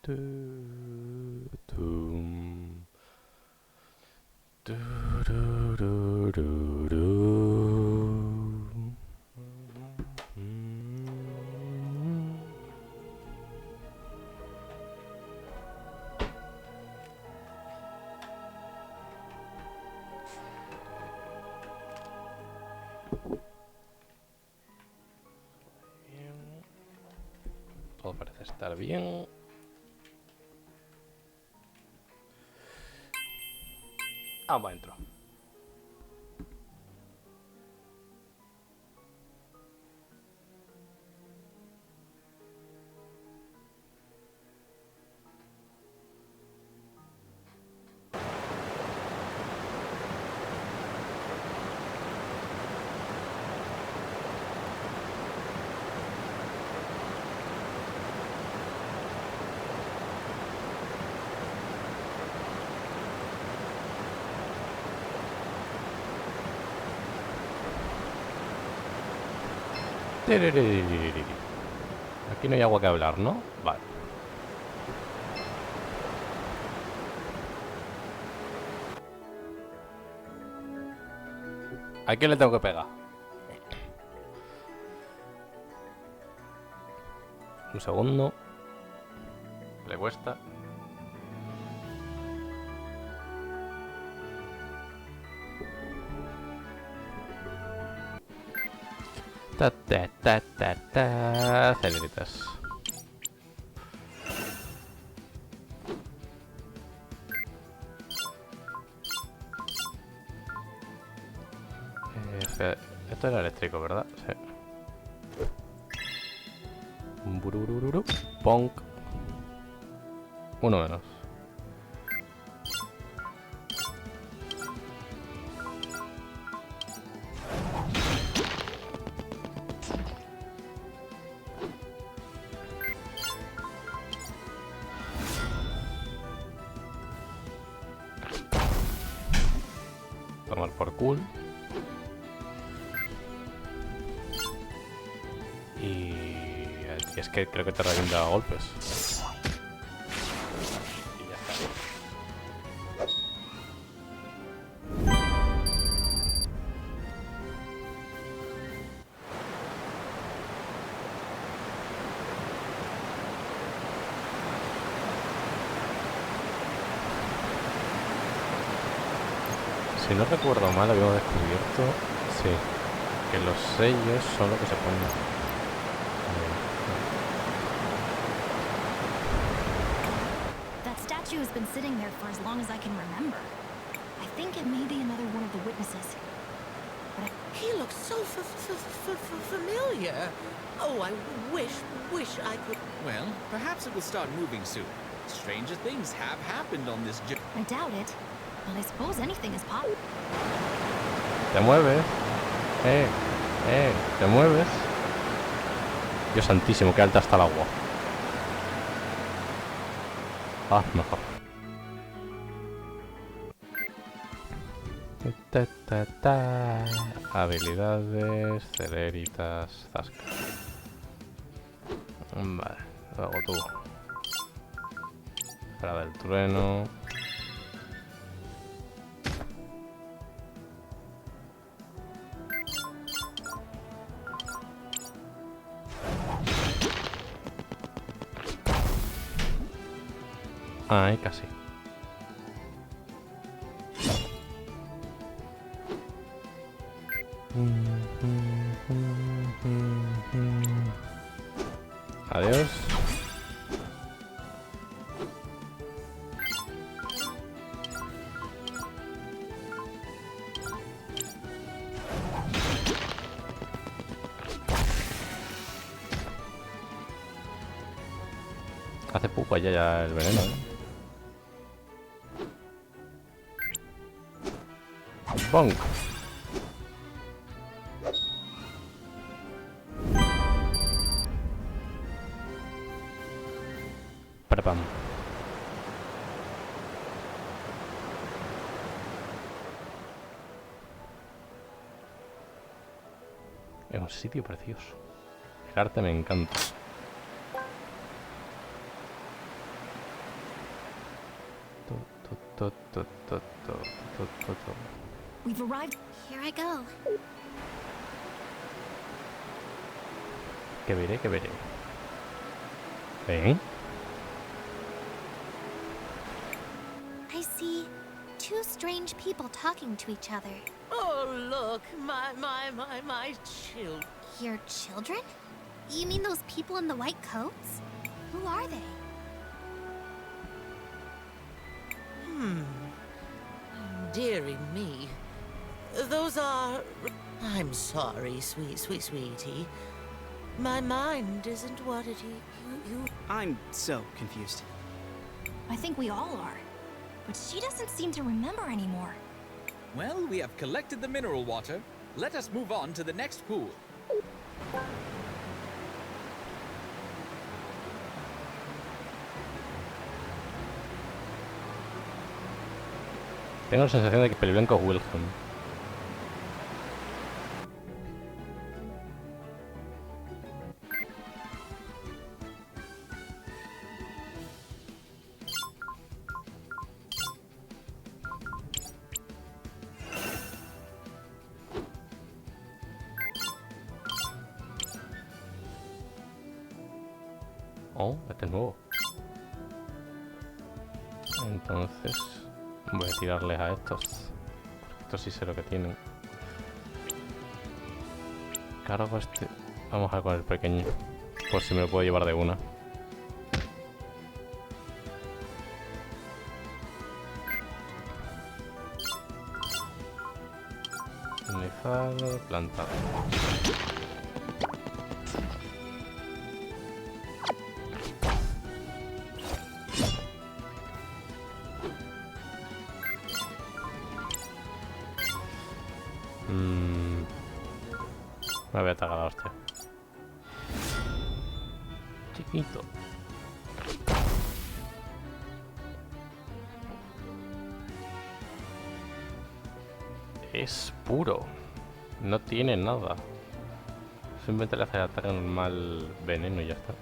Todo parece estar bien. Agua adentro. Aquí no hay agua que hablar, ¿no? Vale. ¿A quién le tengo que pegar? Un segundo. Le cuesta. Celeritas. Esto era eléctrico, ¿verdad? Sí. Burururu. Ponk. Uno menos. Tomar por cool. Y es que creo que te revienta a golpes. Y ya está. Si no recuerdo mal, habíamos descubierto, sí, que los sellos son lo que se ponen. That statue has been sitting there for as long as I can remember. I think it may be another one of the witnesses. But he looks so familiar. Oh, I wish I could. Well, perhaps it will start moving soon. Stranger things have happened on this journey. I doubt it. But I suppose anything is possible. Te mueves. Te mueves. Dios santísimo, qué alta está el agua. Ah, mejor. Habilidades, celeritas, zasca. Vale, luego tú. Para del trueno. Ay, casi. Adiós. Hace poco ya el veneno, ¿eh? Bonk. Prepam. Es un sitio precioso. El arte me encanta. We've arrived. Here I go. Que veré, que veré. ¿Eh? I see two strange people talking to each other. Oh, look, my children. Your children? You mean those people in the white coats? Who are they? Dearie me. Those are... I'm sorry, sweetie. My mind isn't what it you... I'm so confused. I think we all are. But she doesn't seem to remember anymore. Well, we have collected the mineral water. Let us move on to the next pool. Tengo la sensación de que Peliblanco es Wilhelm. Oh, este es nuevo. Entonces voy a tirarles a estos. Porque estos sí sé lo que tienen. Cargo este. Vamos a ver con el pequeño. Por si me lo puedo llevar de una. Inizado, plantado. Me voy a atacar a la hostia. Chiquito. Es puro. No tiene nada. Simplemente le hace ataque normal veneno y ya está.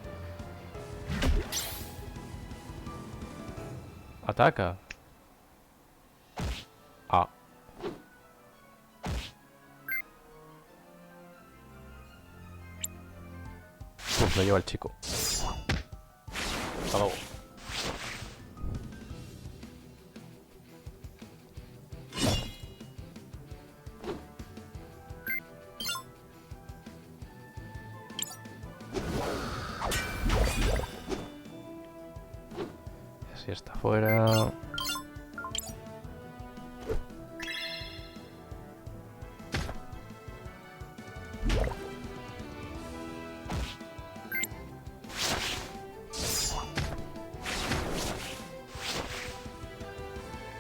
Ataca. Ah. Pues lo lleva el chico. Hasta luego. Así está fuera.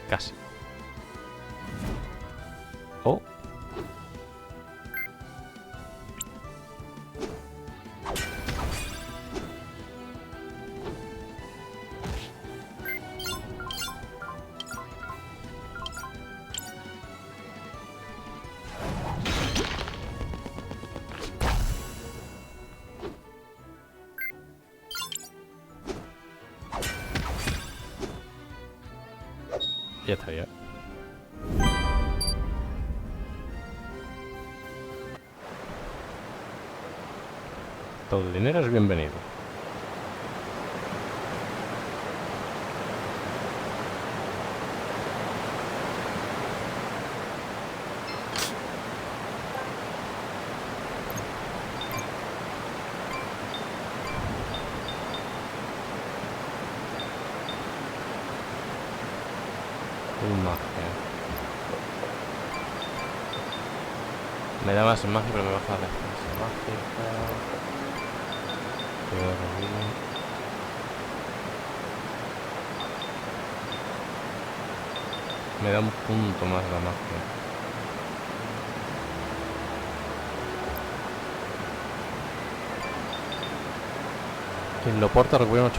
Casi. Oh. Ya estaría. Todo el dinero es bienvenido. Magia. Me da más magia, pero me baja la defensa mágica. Me da un punto más la magia. Quien lo porta recupera un 8%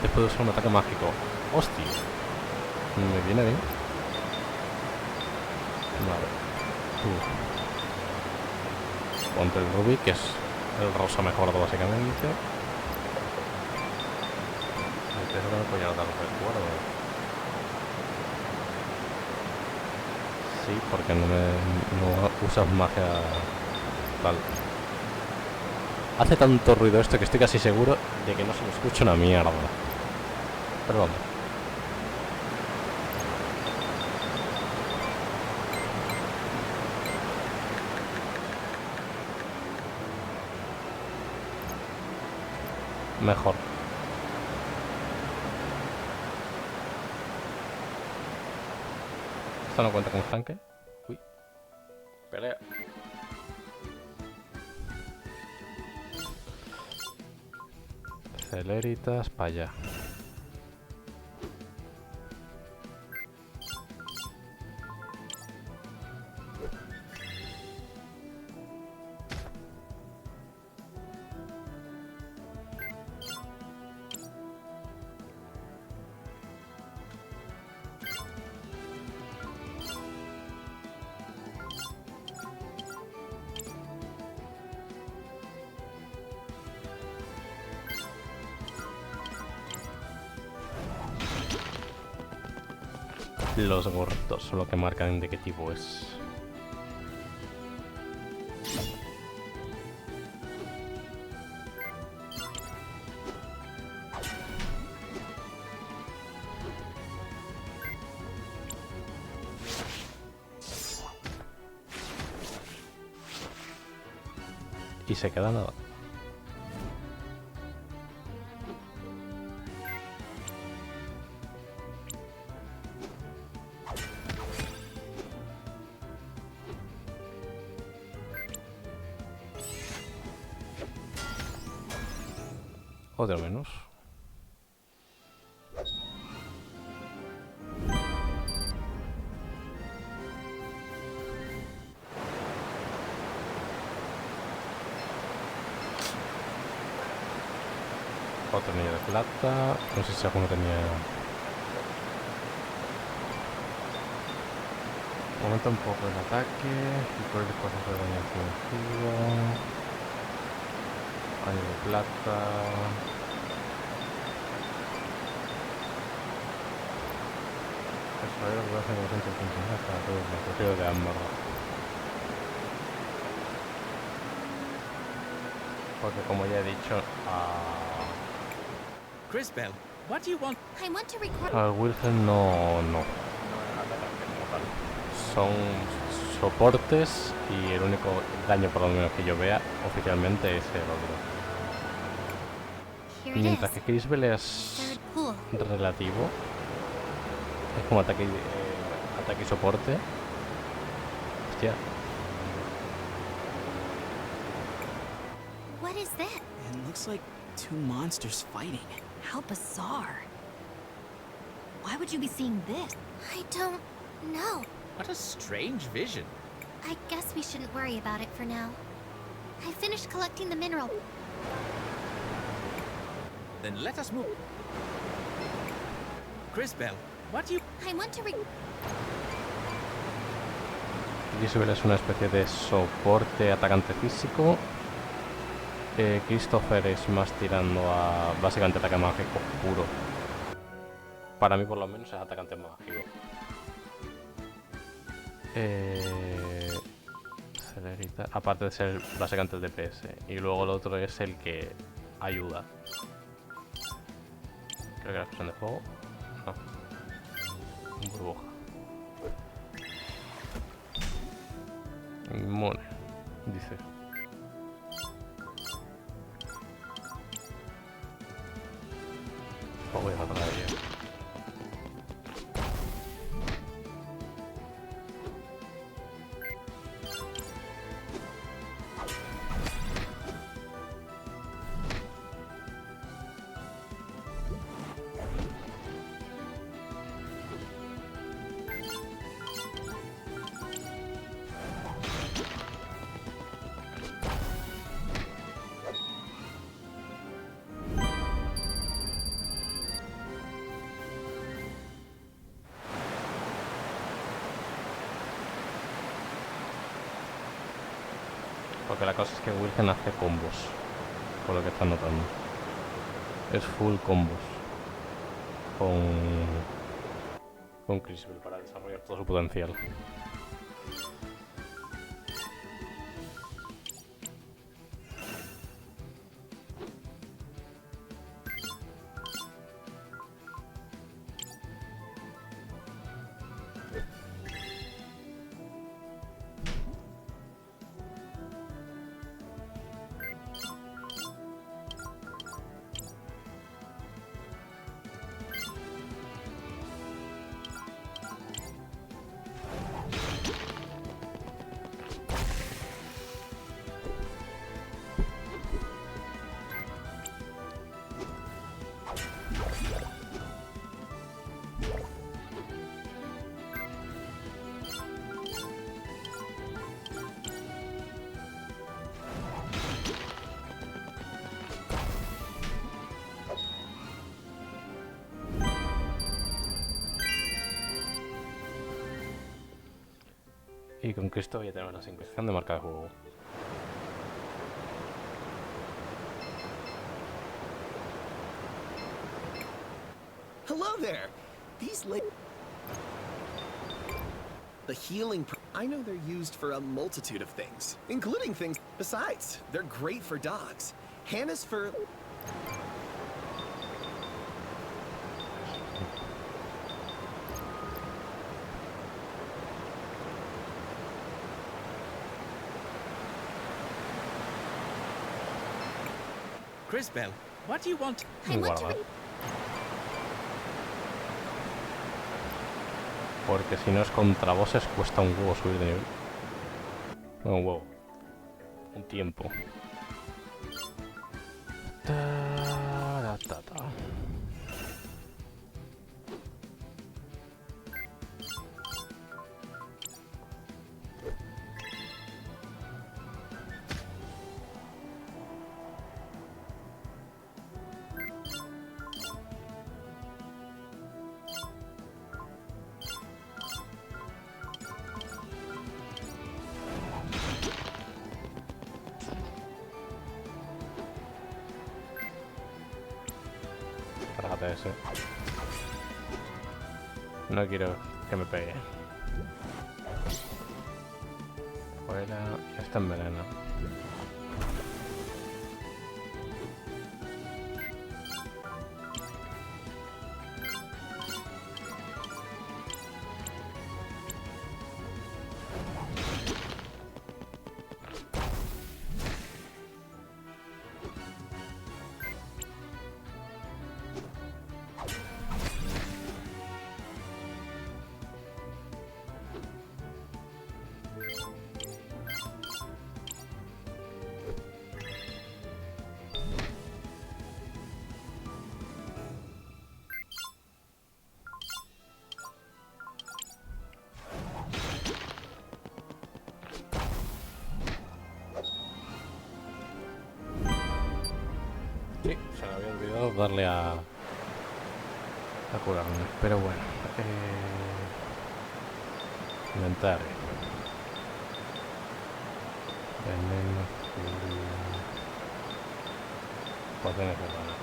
después de usar un ataque mágico. ¡Hostia! Me viene bien. Vale. Ponte el rubí, que es el rosa mejorado básicamente. El Creo que me podía dar los recuerdos. Sí, porque no usas magia tal. Hace tanto ruido esto que estoy casi seguro de que no se me escucha una mierda. Pero vamos. Mejor. ¿Esto no cuenta como estanque? Uy. Pelea. Celeritas para allá. Los gordos son lo que marcan de qué tipo es. Y se queda nada. Otro menos. Otro anillo de plata. No sé si alguno tenía. Aumenta un poco el ataque. Y por el cosas de daño ofensivo. Anillo de plata. Eso es lo que hace los centros funcionar para todos los propios de ambos. Porque como ya he dicho, Cris Bell, what do you want? I want to record. al Wilhelm no son soportes y el único daño por lo menos que yo vea oficialmente es el otro. Here it Mientras is. que Cris Bell es Third pool. relativo, es como ataque y soporte. Hostia, What is that? It looks like two monsters fighting. How bizarre. Why would you be seeing this? I don't know. What a strange vision. I guess we shouldn't worry about it for now. I finished collecting the mineral. Then let us move. Cris Bell, what do you... I want to Cris Bell es una especie de soporte atacante físico. Christopher es más tirando a básicamente ataque mágico puro. Para mí por lo menos es atacante mágico. Celerita, aparte de ser básicamente el DPS. Y luego el otro es el que ayuda. Creo que la explosión de fuego. No. Burbuja. Inmune, dice. Voy a matar a ella. Porque la cosa es que Wilhelm hace combos, por lo que están notando. Es full combos. con Cris para desarrollar todo su potencial. Y con Cristo voy a tener una sincronización de marca de juego. Hello there. These the healing. I know they're used for a multitude of things, including things. Besides, they're great for dogs. Hannah's for. Cris Bell, what do you want? Guarda. Porque si no es contra bosses cuesta un huevo subir de nivel. No, un huevo. Un tiempo. Ta. Cárgate ese. No quiero que me pegue. Fuera. Está en veneno. Sí, se me había olvidado darle a curarme, pero bueno. Inventario. Veneno, furia. Pociones de mana.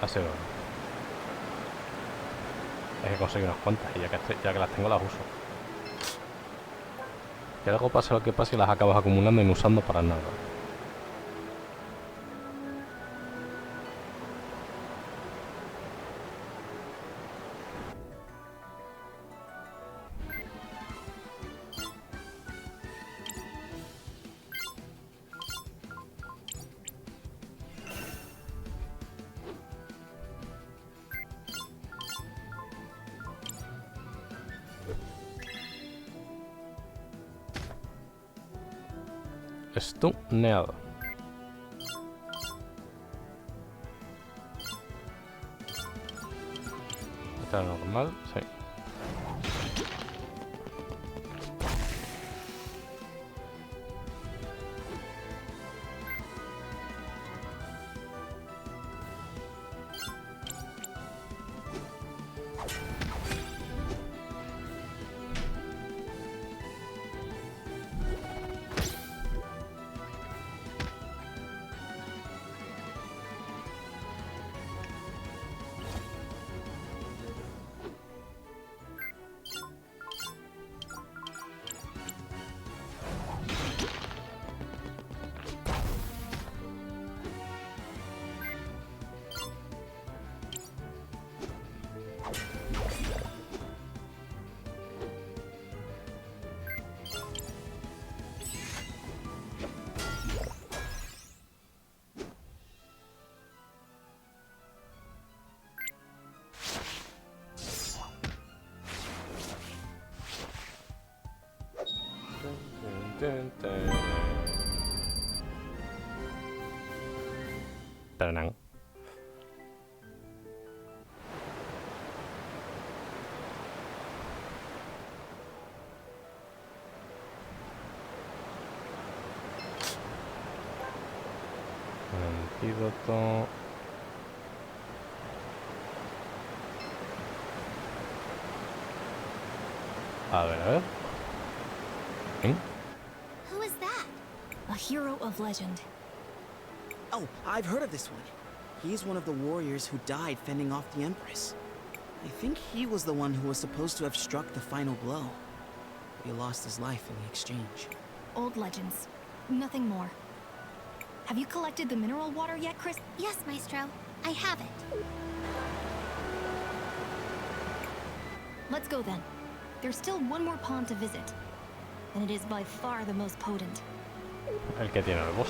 Aseguro. Hay que conseguir unas cuantas y ya que las tengo las uso. Que algo pase lo que pase y las acabas acumulando y no usando para nada. Stuneado. Está normal, sí. Taranán. Antídoto. A ver. ¿Eh? Who is that? A hero of legend. Oh, I've heard of this one. He's one of the warriors who died fending off the Empress. I think he was the one who was supposed to have struck the final blow. But he lost his life in the exchange. Old legends. Nothing more. Have you collected the mineral water yet, Cris? Yes, Maestro. I have it. Let's go then. There's still one more pond to visit. And it is by far the most potent. El que tiene el boss.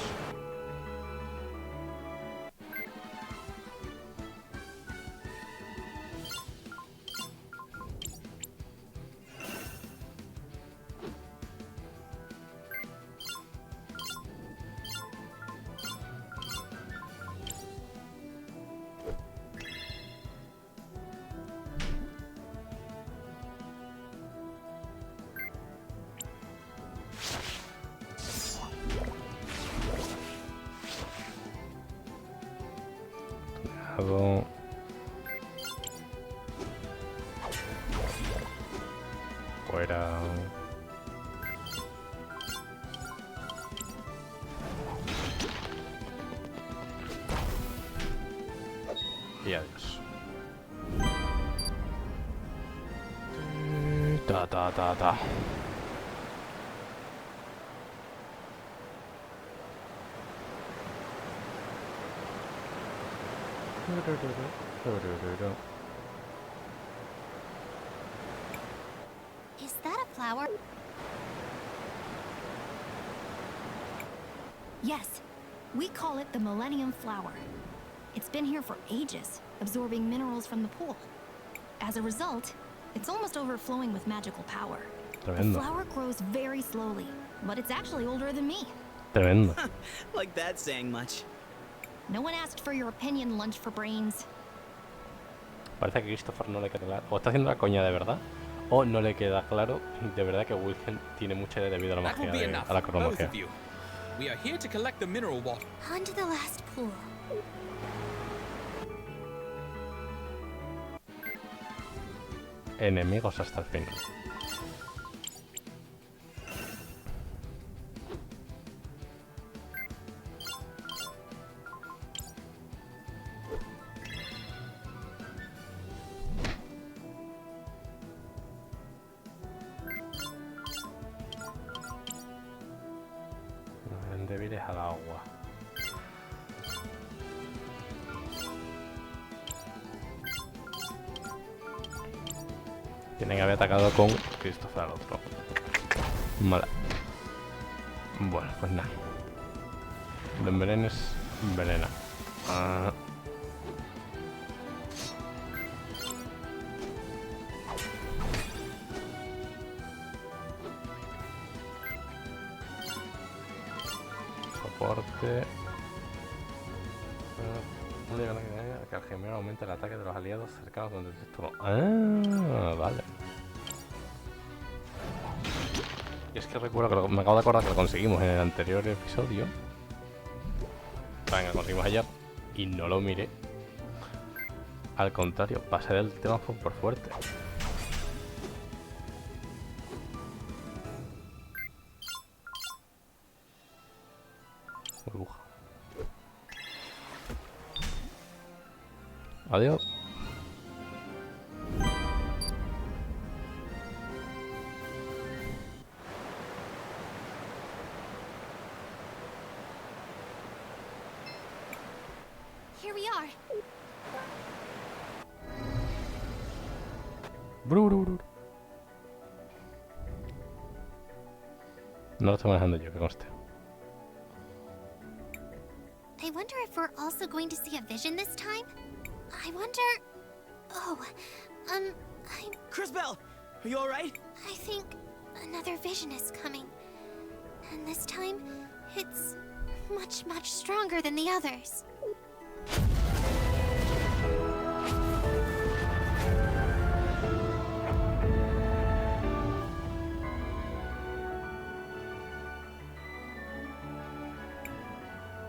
Fuera. Y adiós. Ta. Is that a flower? Yes. We call it the Millennium Flower. It's been here for ages, absorbing minerals from the pool. As a result, it's almost overflowing with magical power. Tremendo. The flower grows very slowly, but it's actually older than me. Tremendo. Like that's saying much. No one asked for your opinion, lunch for brains. Parece que Christopher no le queda claro. O está haciendo la coña de verdad, o no le queda claro de verdad que Wilhelm tiene mucha idea debido a la That will magia, be enough, a la both cronología. of you. We are here to collect the mineral water. On to the last pool. Enemigos hasta el final. No eran débiles al agua. Tienen que haber atacado con Christopher al otro. Vale. Bueno, pues nada. Lo envenenes, envenena. Ah. Soporte. No llega que al gemelo aumenta el ataque de los aliados cercanos donde esto no. Ah, vale. Y es que recuerdo que me acabo de acordar que lo conseguimos en el anterior episodio. Venga, lo conseguimos ayer y no lo miré. Al contrario, pasé del tema por fuerte. Burbuja. Adiós. Here we are. No lo estoy manejando yo, que conste. I wonder if we're also going to see a vision this time? I wonder... Oh, I'm... Cris Bell, are you alright? I think another vision is coming. And this time, it's much stronger than the others.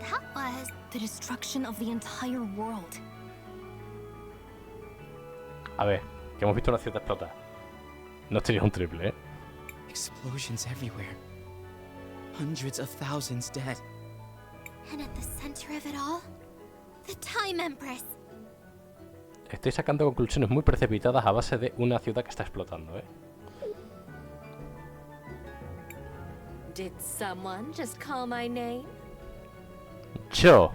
That was The destruction of the entire world. A ver, que hemos visto una ciudad explotar. No sería un triple, ¿eh? Explosions everywhere. Hundreds of thousands dead. And at the center of it all, the Time Empress. Estoy sacando conclusiones muy precipitadas a base de una ciudad que está explotando, ¿eh? Did someone just call my name? Yo,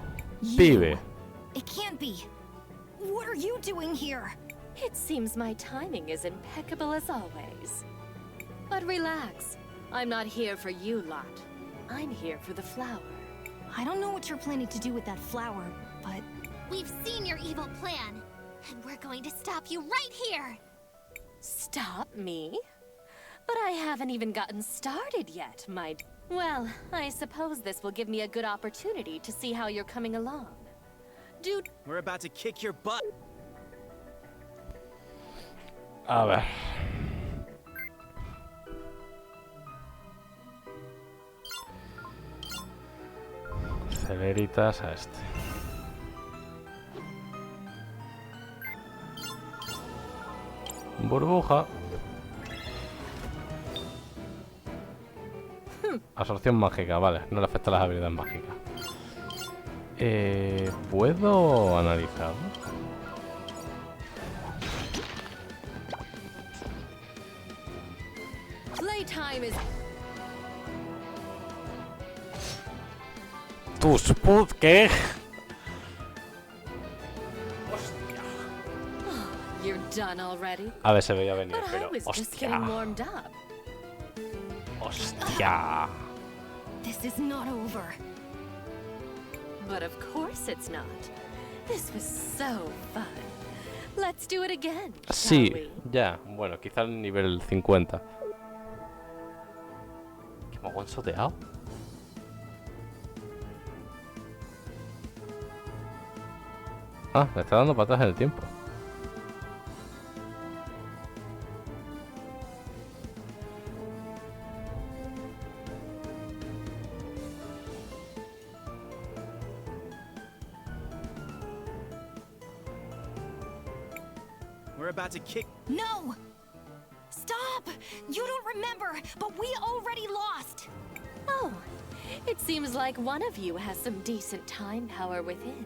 pibe. It can't be. What are you doing here? It seems my timing is impeccable as always. But relax, I'm not here for you lot. I'm here for the flower. I don't know what you're planning to do with that flower, but We've seen your evil plan, and we're going to stop you right here. Stop me? But I haven't even gotten started yet, Well, I suppose this will give me a good opportunity to see how you're coming along. Dude, We're about to kick your butt. A ver. Celeritas a este. Burbuja. Absorción mágica, vale. No le afecta las habilidades mágicas. ¿Puedo analizar? playtime is... ¿Tus put qué? You're done already? A ver, se veía venir, But I pero... was just ¡Hostia! getting warmed up. ¡Hostia! this is not over. But of course it's not. This was so fun. Let's do it again, shall Sí, we? ya. Bueno, quizá el nivel 50. ¿Qué me ha one-shoteado? Ah, le está dando patas en el tiempo. We're about to kick. No! Stop! You don't remember, but we already lost! Oh, it seems like one of you has some decent time power within.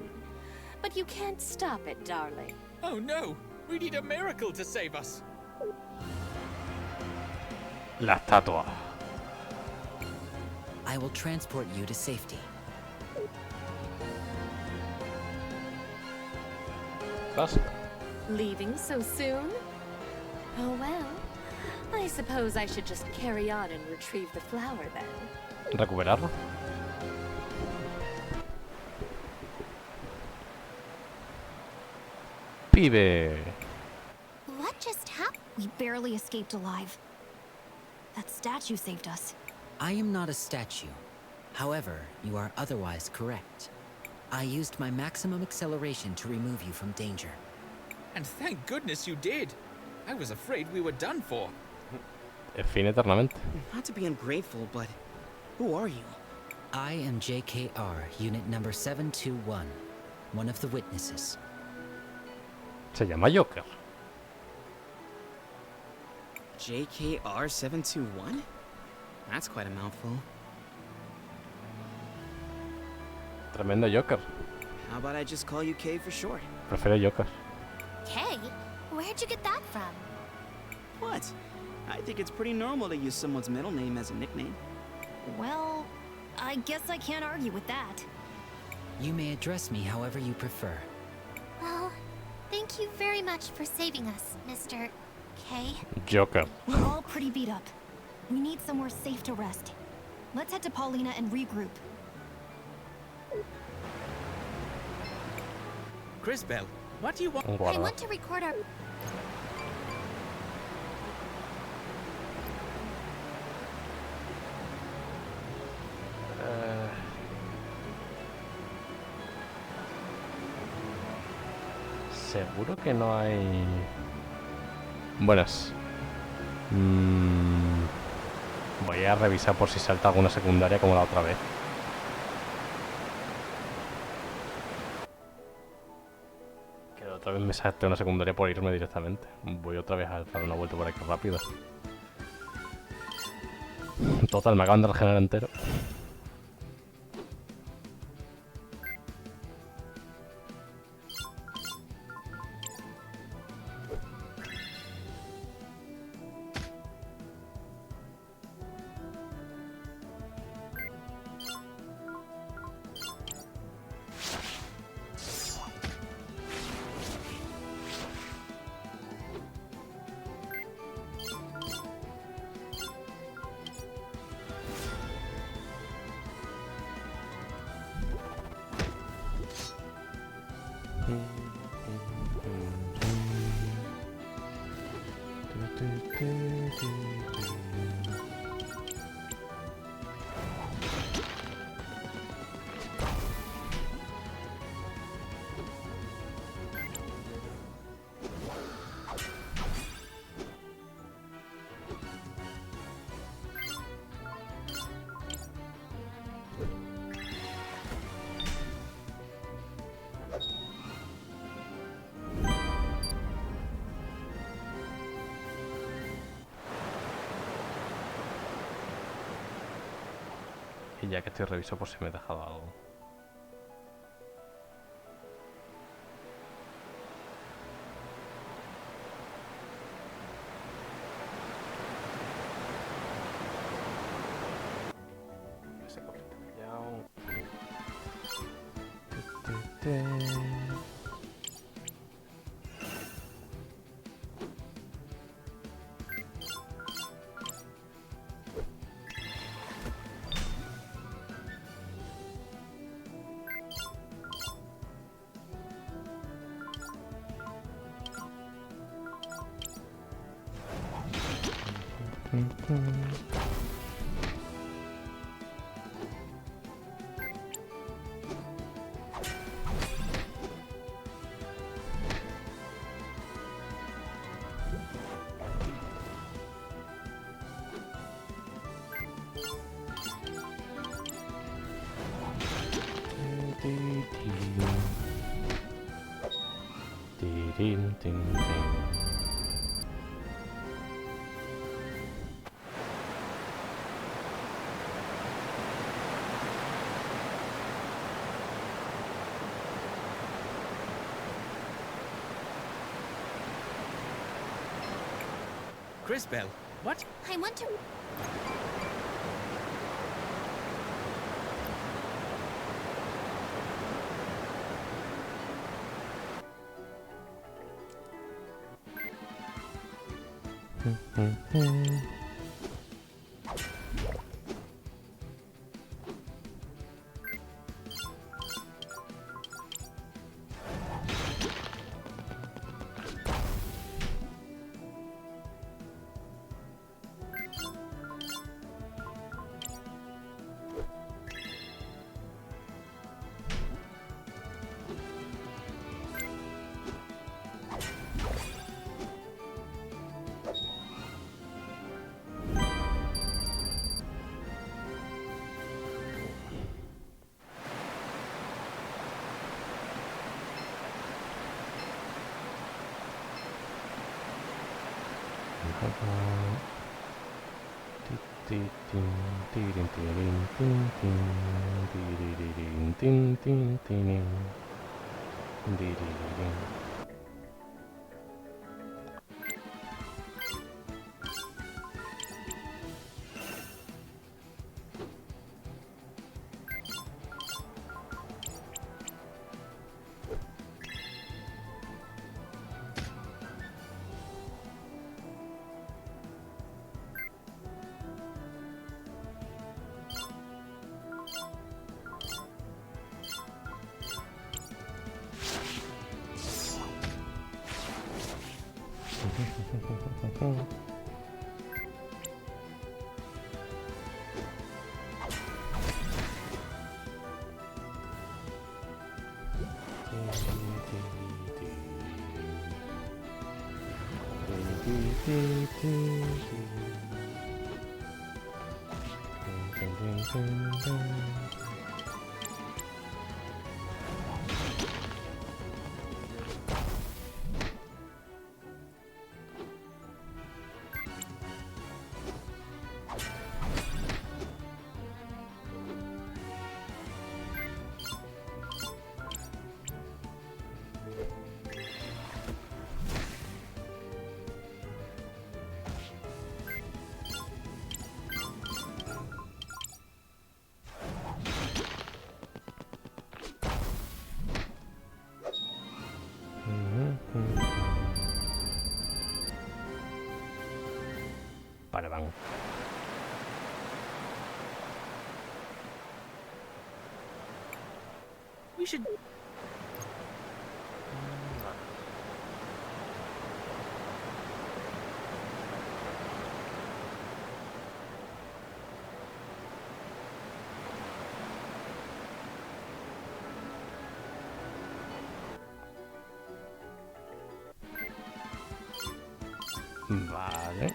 But you can't stop it, darling. Oh no! We need a miracle to save us! La estatua. I will transport you to safety. Clásico. Leaving so soon? Oh well. I suppose I should just carry on and retrieve the flower then. ¿Recuperarlo? Pibe. What just happened? We barely escaped alive. That statue saved us. I am not a statue. However, you are otherwise correct. I used my maximum acceleration to remove you from danger. And thank goodness you did! I was afraid we were done for. En fin, eternamente. Not to be ungrateful, but who are you? I am JKR, unit number 721, one of the witnesses. Se llama Joker. JKR 721? That's quite a mouthful. Tremendo Joker. How about I just call you K for short? Prefiero Joker. Kay? Where'd you get that from? What? I think it's pretty normal to use someone's middle name as a nickname. Well, I guess I can't argue with that. You may address me however you prefer. Well, thank you very much for saving us, Mr. K. Joker. We're all pretty beat up. We need somewhere safe to rest. Let's head to Paulina and regroup. Cris Bell, what do you want? Un I guarda. want to record our... Seguro que no hay... Buenas. Voy a revisar por si salta alguna secundaria como la otra vez. Que la otra vez me salté una secundaria por irme directamente. Voy otra vez a dar una vuelta por aquí rápido. Total, me acaban de regenerar entero. Y ya que estoy reviso por si me he dejado algo. Ese cofrito pillado. Cris Bell, what? I want to... Vale, van. We should. Vale.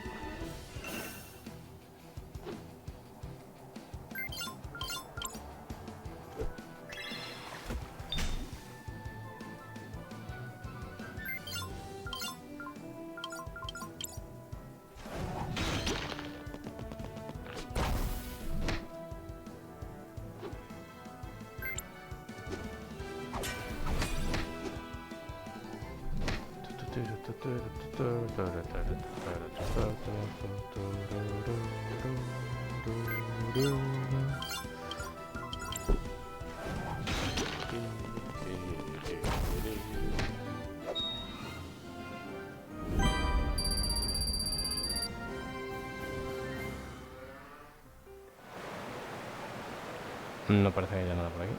No parece que haya nada por aquí.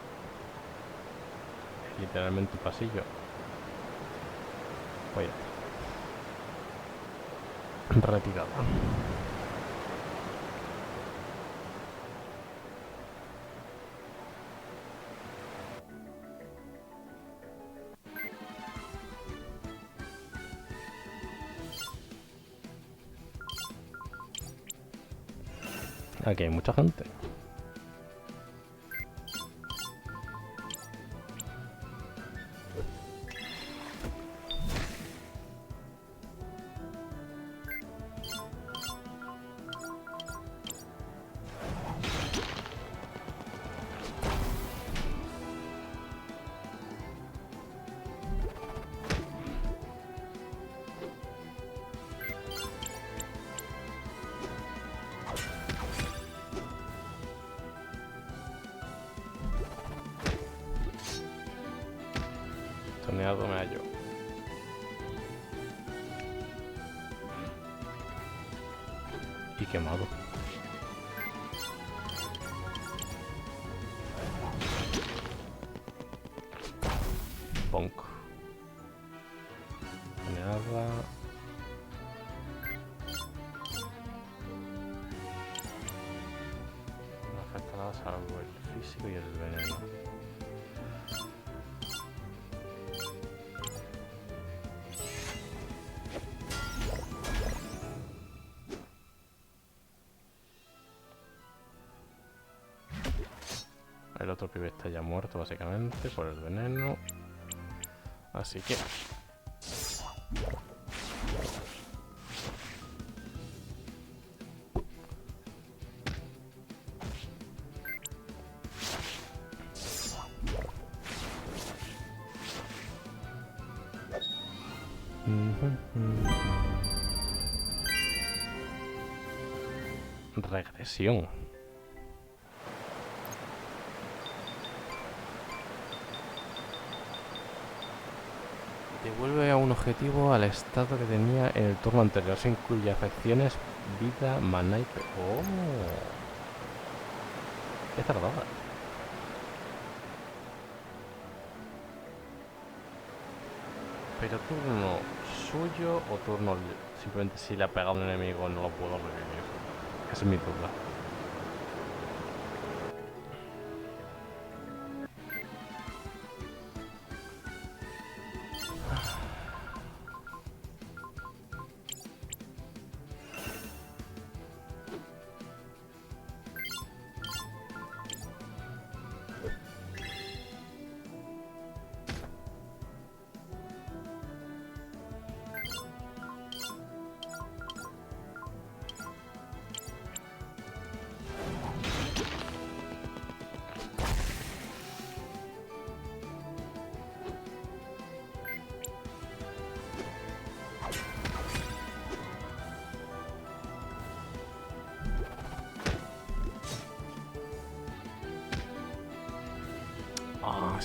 Literalmente un pasillo. Pues retirada. Aquí hay mucha gente. Toneado me hallo. Y quemado. Bonk. Toneada. No afecta nada salvo el físico y el veneno. El otro pibe está ya muerto básicamente por el veneno. Así que... Regresión. Devuelve a un objetivo al estado que tenía en el turno anterior. Se incluye afecciones, vida, maná y... ¡Oh! ¡Qué tardada! Pero turno suyo o turno... Simplemente si le ha pegado un enemigo no lo puedo revivir. Esa es mi duda.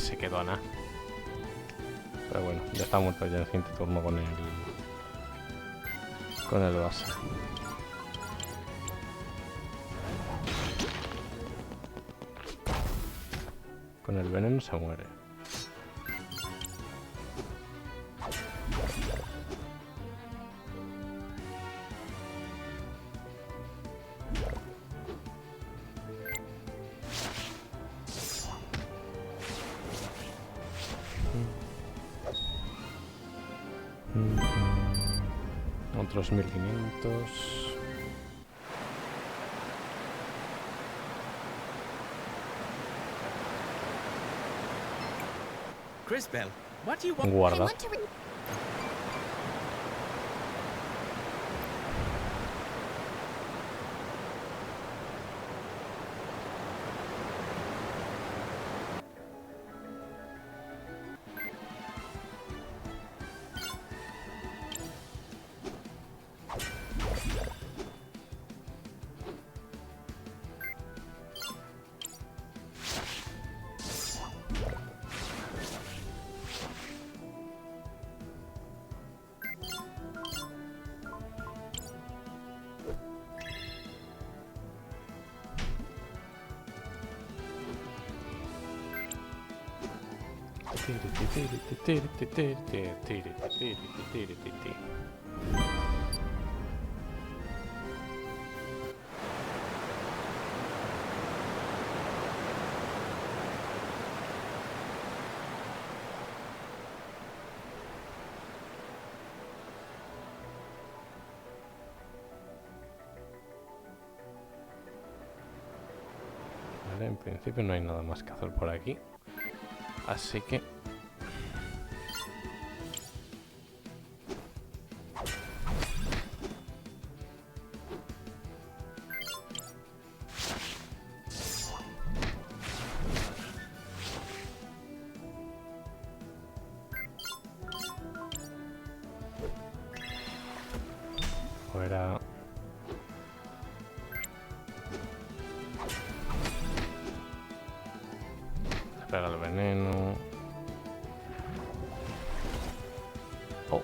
se quedó a nada. Pero bueno, ya está muerto ya el siguiente turno con el base. Con el veneno se muere. Otros 1500. Cris Bell, what do you want? I Guarda. want to Vale, en principio no hay nada más que hacer por aquí. Así que... fuera... Pega el veneno. Oh.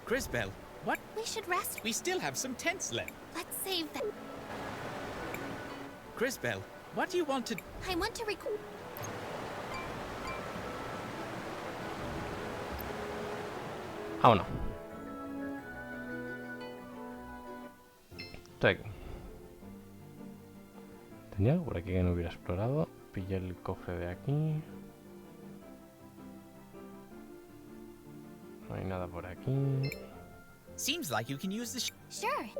Cris Bell, what? We should rest. We still have some tents left. Let's save them. Cris Bell, what do you want to... I want to record. Vámonos. Estoy aquí. ¿Tenía algo por aquí que no hubiera explorado? Pillé el cofre de aquí. No hay nada por aquí. Seems like you can use the... Sure.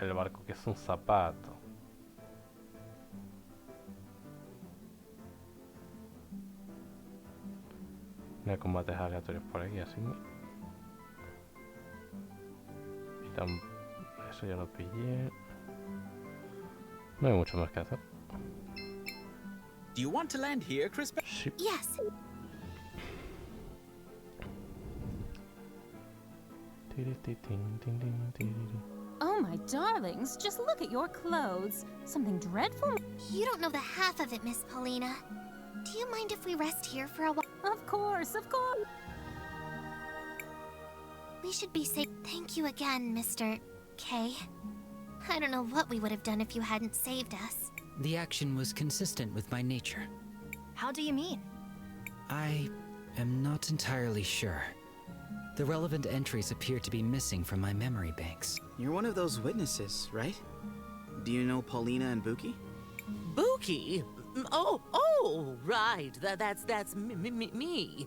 El barco que es un zapato. No hay combates aleatorios por aquí, así. Y eso ya lo pillé. No hay mucho más que hacer. Do you want to land here, Cris Bell? Sí. Yes. Oh, my darlings, just look at your clothes. Something dreadful? You don't know the half of it, Miss Paulina. Do you mind if we rest here for a while? Of course, of course. We should be safe. Thank you again, Mr. K. I don't know what we would have done if you hadn't saved us. The action was consistent with my nature. How do you mean? I am not entirely sure. The relevant entries appear to be missing from my memory banks. You're one of those witnesses, right? Do you know Paulina and Buki? Buki? Oh, right. That's me.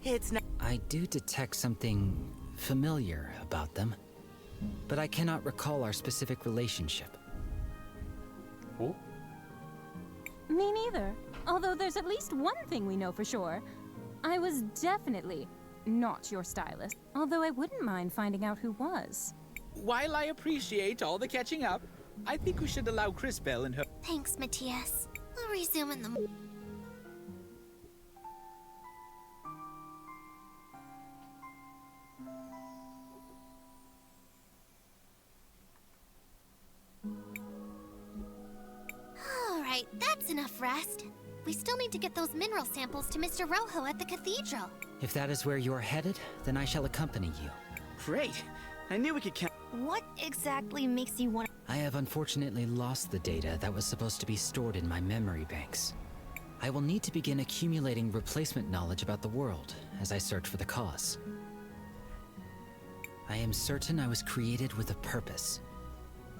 It's not... I do detect something familiar about them. but I cannot recall our specific relationship. Me neither. Although there's at least one thing we know for sure. I was definitely not your stylist. Although I wouldn't mind finding out who was. While I appreciate all the catching up, I think we should allow Cris Bell and her. Thanks, Matthias. We'll resume in the Alright, that's enough rest. We still need to get those mineral samples to Mr. Rojo at the cathedral. If that is where you are headed, then I shall accompany you. Great. I knew we could count. What exactly makes you want? I have unfortunately lost the data that was supposed to be stored in my memory banks. I will need to begin accumulating replacement knowledge about the world as I search for the cause. I am certain I was created with a purpose.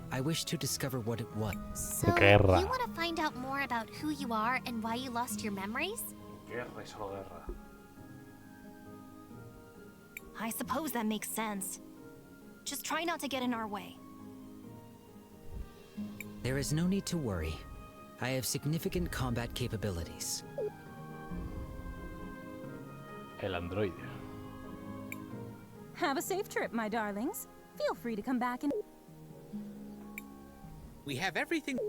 I wish to discover what it was. So, Guerra. you want to find out more about who you are and why you lost your memories? Guerra y solo guerra. I suppose that makes sense. Just try not to get in our way. There is no need to worry. I have significant combat capabilities. El androide. Have a safe trip, my darlings. Feel free to come back and... We have everything.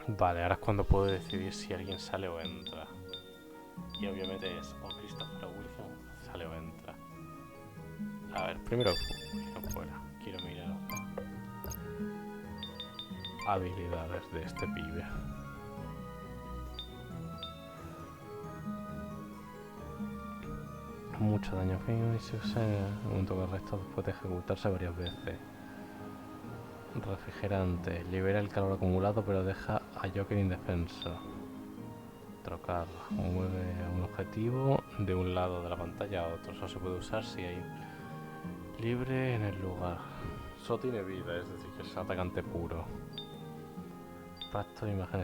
Vale, ahora es cuando puedo decidir si alguien sale o entra. Y obviamente es o Christopher o Wilson sale o entra. A ver, primero fuera. Quiero mirar habilidades de este pibe. Mucho daño físico y se usa en el momento correcto después de ejecutarse varias veces. Refrigerante. Libera el calor acumulado pero deja a Joker indefenso. Trocar. Mueve un objetivo de un lado de la pantalla a otro. Solo se puede usar si hay libre en el lugar. Solo tiene vida, es decir, que es atacante puro. Pacto de imagen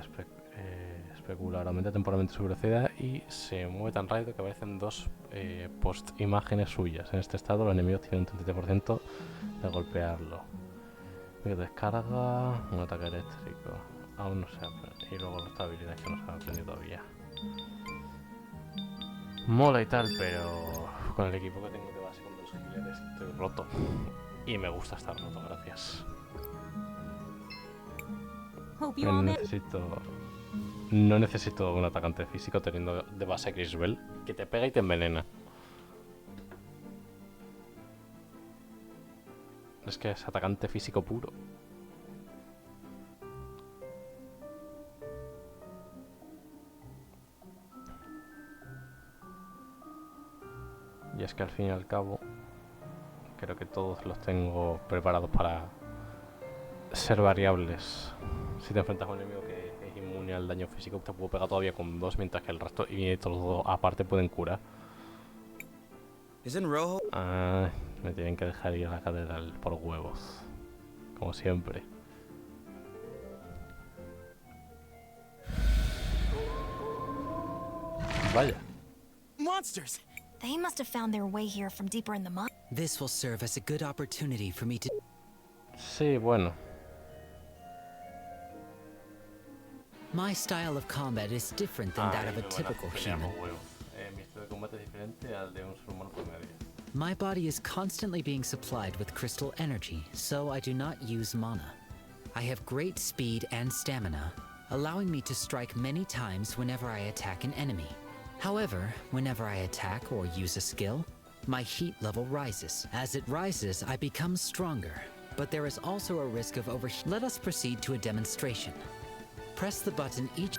especular. Aumenta temporalmente su velocidad y se mueve tan rápido que aparecen dos post-imágenes suyas. En este estado, los enemigos tienen un 33% de golpearlo. Descarga. Un ataque eléctrico. Aún no se aprende. Y luego las habilidades que no se han aprendido todavía. Mola y tal, pero con el equipo que tengo de base con los healers estoy roto. Y me gusta estar roto, gracias. No necesito un atacante físico teniendo de base a Cris Bell, que te pega y te envenena. Es que es atacante físico puro. Y es que al fin y al cabo creo que todos los tengo preparados para ser variables. Si te enfrentas a un enemigo que es inmune al daño físico, te puedo pegar todavía con 2, mientras que el resto y todos los dos aparte pueden curar. Ah, me tienen que dejar ir a la catedral por huevos, como siempre. Vaya. Monsters! They must have found their way here from deeper in the mud. This will serve as a good opportunity for me to... Sí, bueno. My style of combat is different than that of a typical human. Mi estilo de combate es diferente al de un ser humano promedio. My body is constantly being supplied with crystal energy, so I do not use mana. I have great speed and stamina, allowing me to strike many times whenever I attack an enemy. However, whenever I attack or use a skill, my heat level rises. As it rises, I become stronger, but there is also a risk of overheat. Let us proceed to a demonstration. Press the button each...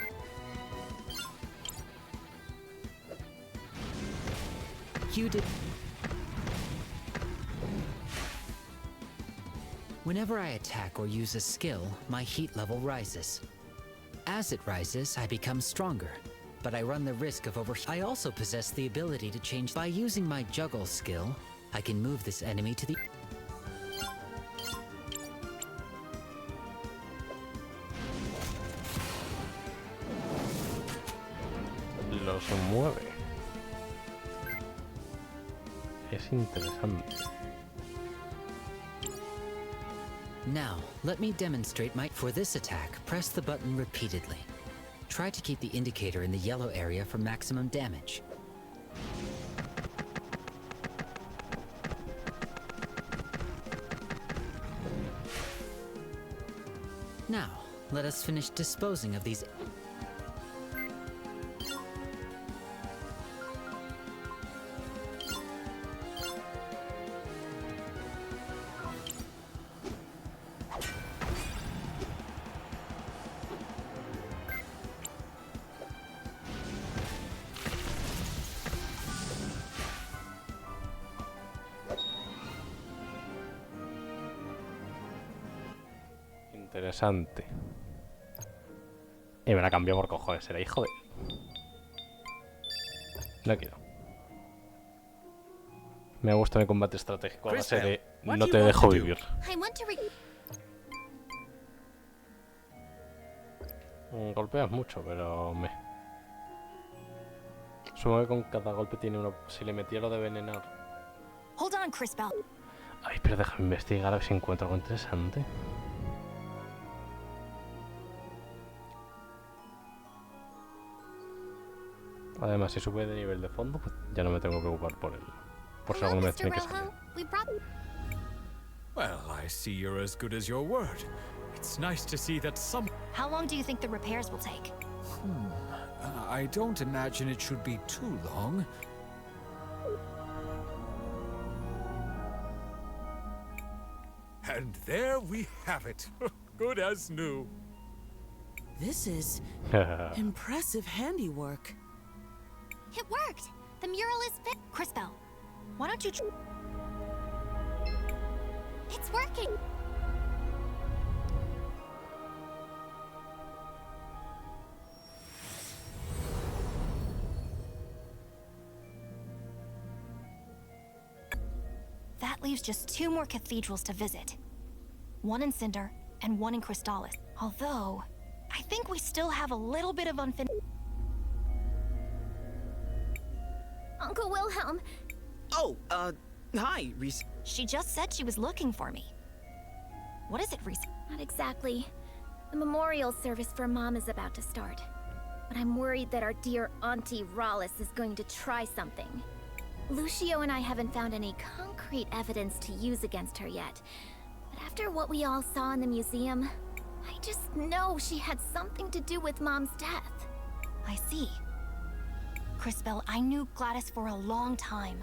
You did... Whenever I attack or use a skill, my heat level rises. As it rises, I become stronger, but I run the risk of overheat. I also possess the ability to change... By using my juggle skill, I can move this enemy to the... Los mueve. Es interesante. Now, let me demonstrate my... For this attack, press the button repeatedly. Try to keep the indicator in the yellow area for maximum damage. Now, let us finish disposing of these... Interesante. Y me la cambió por cojones, era hijo de... No quiero. Me gusta mi combate estratégico a base de no te dejo vivir. Golpeas mucho, pero me... Supongo que con cada golpe tiene uno... Si le metía lo de envenenar... Hold on, Cris Tales. Ay, pero déjame investigar a ver si encuentro algo interesante. Además, si sube de nivel de fondo, pues ya no me tengo que preocupar por él. Por si alguna vez tiene que salir. Well, I see you're as good as your word. It's nice to see that some... How long do you think the repairs will take? I don't imagine it should be too long. And there we have it. Good as new. This is impressive handiwork. It worked! The mural is fit. Cris Tales, why don't you It's working! That leaves just 2 more cathedrals to visit. One in Cinder and one in Cris Tales. Although, I think we still have a little bit of unfinished... Uncle Wilhelm! Oh, hi, Rhys. She just said she was looking for me. What is it, Rhys? Not exactly. The memorial service for Mom is about to start. But I'm worried that our dear Auntie Rollis is going to try something. Lucio and I haven't found any concrete evidence to use against her yet. But after what we all saw in the museum, I just know she had something to do with Mom's death. I see. Cris Tales, I knew Gladys for a long time.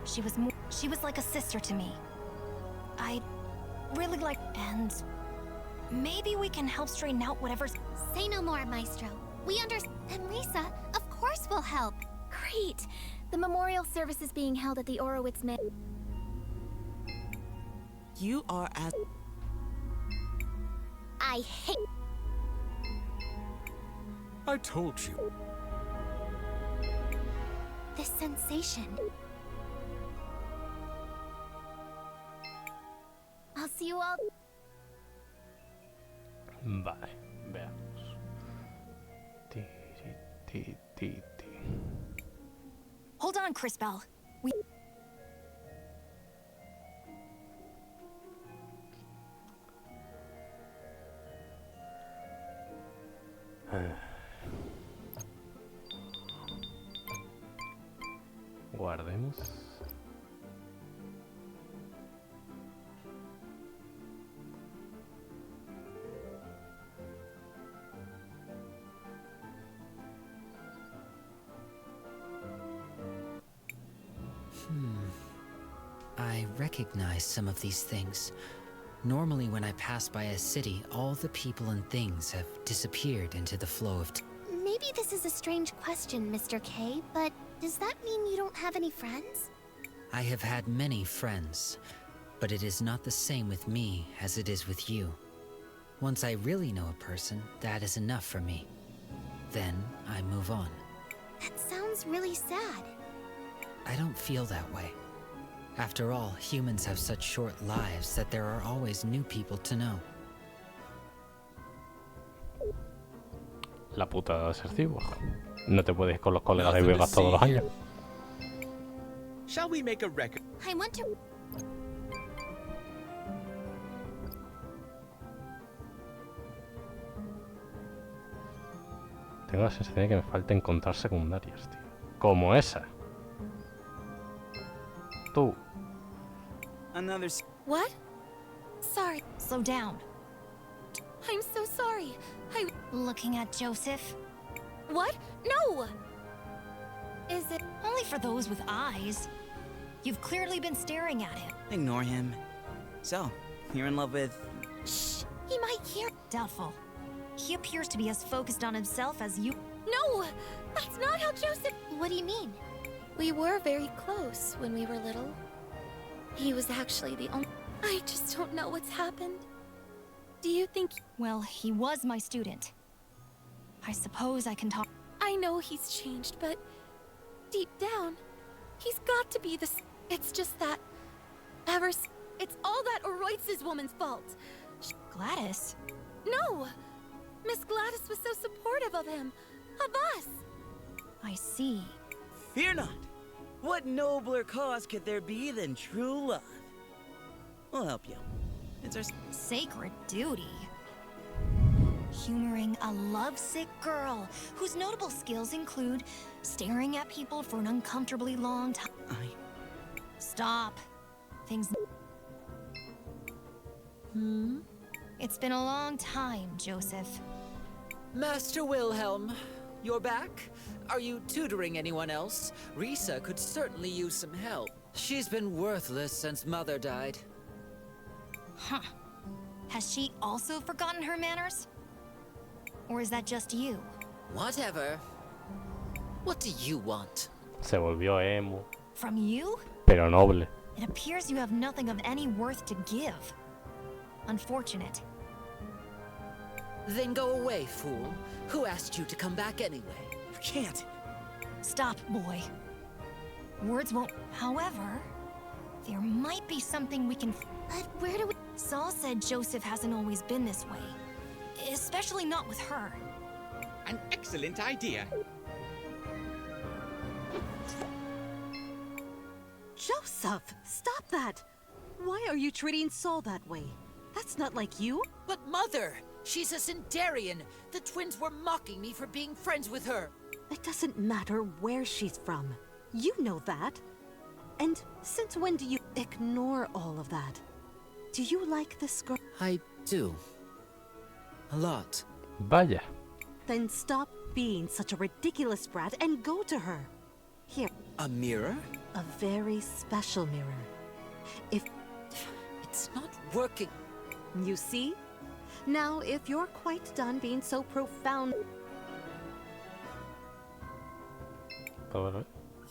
She was like a sister to me. I really like... And maybe we can help straighten out whatever's... Say no more, Maestro. We understand. And Risa, of course we'll help. Great. The memorial service is being held at the Orowitz Manor. You are as... I hate... I told you. This sensation. I'll see you all... Vale, veamos. Hold on, Cris Tales. We... Guardemos. I recognize some of these things. Normally when I pass by a city, all the people and things have disappeared into the flow of Maybe this is a strange question, Mr. K, but does that mean you don't have any friends? I have had many friends, but it is not the same with me as it is with you. Once I really know a person, that is enough for me. Then I move on. That sounds really sad. I don't feel that way. After all, humans have such short lives that there are always new people to know. La puta de asertivo. No te puedes ir con los colegas de Vegas todos los años. Shall we make a record? I want to. Tengo la sensación de que me falta encontrar secundarias, tío. Como esa. Tú. Another. What? Sorry. Slow down. I'm so sorry. Looking at Joseph? What? No! Is it? Only for those with eyes. You've clearly been staring at him. Ignore him. So, you're in love with. Shh! He might hear. Doubtful. He appears to be as focused on himself as you. No! That's not how Joseph. What do you mean? We were very close when we were little. He was actually the only. I just don't know what's happened. Do you think? Well, he was my student. I suppose I can talk. I know he's changed, but deep down, he's got to be the. It's just that. It's all that Oroitz's woman's fault. Gladys? No! Miss Gladys was so supportive of him. Of us! I see. Fear not! What nobler cause could there be than true love? We'll help you. It's our sacred duty. Humoring a lovesick girl whose notable skills include staring at people for an uncomfortably long time. Stop. Things. It's been a long time, Joseph. Master Wilhelm, you're back? Are you tutoring anyone else? Risa could certainly use some help. She's been worthless since Mother died. Huh. Has she also forgotten her manners? Or is that just you? Whatever. What do you want? Se volvió emo. From you? Pero noble. It appears you have nothing of any worth to give. Unfortunate. Then go away, fool. Who asked you to come back anyway? You can't. Stop, boy. Words won't. However, there might be something we can. But where do we? Saul said Joseph hasn't always been this way. Especially not with her. An excellent idea. Joseph, stop that! Why are you treating Saul that way? That's not like you. But Mother, she's a Centaurian. The twins were mocking me for being friends with her. It doesn't matter where she's from. You know that. And since when do you ignore all of that? Do you like this girl? I do. A lot. Vaya. Then stop being such a ridiculous brat and go to her. Here. A mirror? A very special mirror. If... It's not working. You see? Now, if you're quite done being so profound...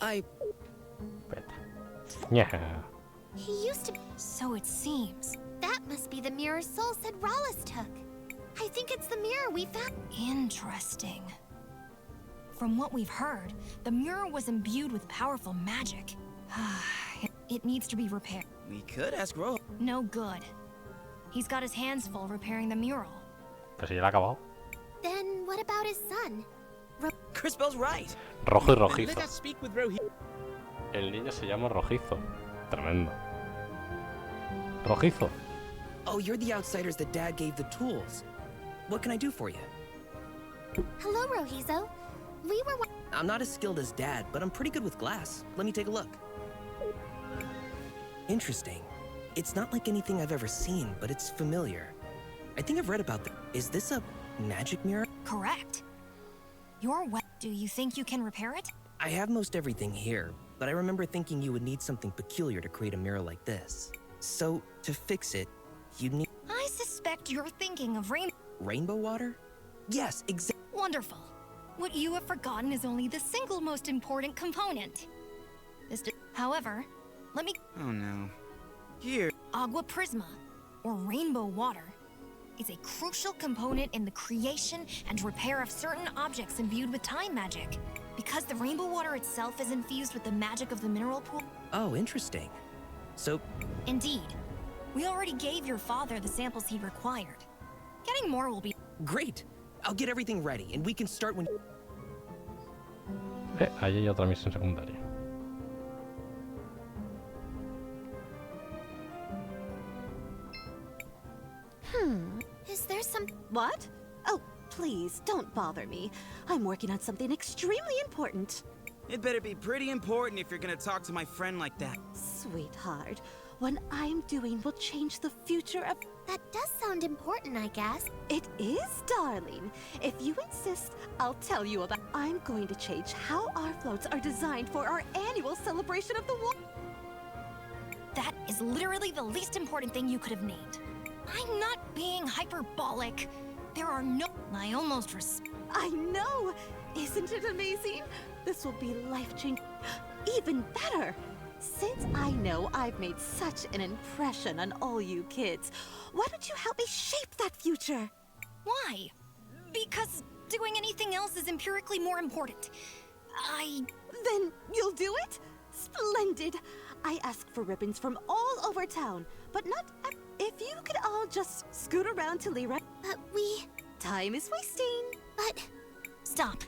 I... Yeah. He used to... So it seems. That must be the mirror Soul said Rollis took. I think it's the mirror we found. Interesting. From what we've heard, the mirror was imbued with powerful magic. It needs to be repaired. We could ask Ro. No good. He's got his hands full repairing the mural. Pues ya lo ha acabado. Then what about his son? Cris Bell's right. Rojo y rojizo. Let us speak with Rohi. El niño se llama Rojizo. Tremendo. Rojizo. Oh, you're the outsiders that Dad gave the tools. What can I do for you? Hello, Rojizo. We were... I'm not as skilled as Dad, but I'm pretty good with glass. Let me take a look. Interesting. It's not like anything I've ever seen, but it's familiar. I think I've read about this. Is this a magic mirror? Correct. Do you think you can repair it? I have most everything here, but I remember thinking you would need something peculiar to create a mirror like this. So, to fix it, you'd need... I suspect you're thinking of rainbow water? Yes, exactly. Wonderful. What you have forgotten is only the single most important component. However, let me... Oh no. Here. Agua prisma, or rainbow water, is a crucial component in the creation and repair of certain objects imbued with time magic. Because the rainbow water itself is infused with the magic of the mineral pool. Oh, interesting. So... Indeed. We already gave your father the samples he required. Getting more will be... Great! I'll get everything ready, and we can start when... Ahí hay otra misión secundaria. Is there some... What? Oh, please, don't bother me. I'm working on something extremely important. It better be pretty important if you're gonna talk to my friend like that. Sweetheart, what I'm doing will change the future of... That does sound important, I guess. It is, darling. If you insist, I'll tell you about... I'm going to change how our floats are designed for our annual celebration of the war. That is literally the least important thing you could have named. I'm not being hyperbolic. There are no... I almost I know! Isn't it amazing? This will be life-changing. Even better! Since I know I've made such an impression on all you kids, why don't you help me shape that future? Why? Because doing anything else is empirically more important. Then you'll do it? Splendid! I ask for ribbons from all over town, but not... If you could all just scoot around to Libre... But we... Time is wasting. But... Stop.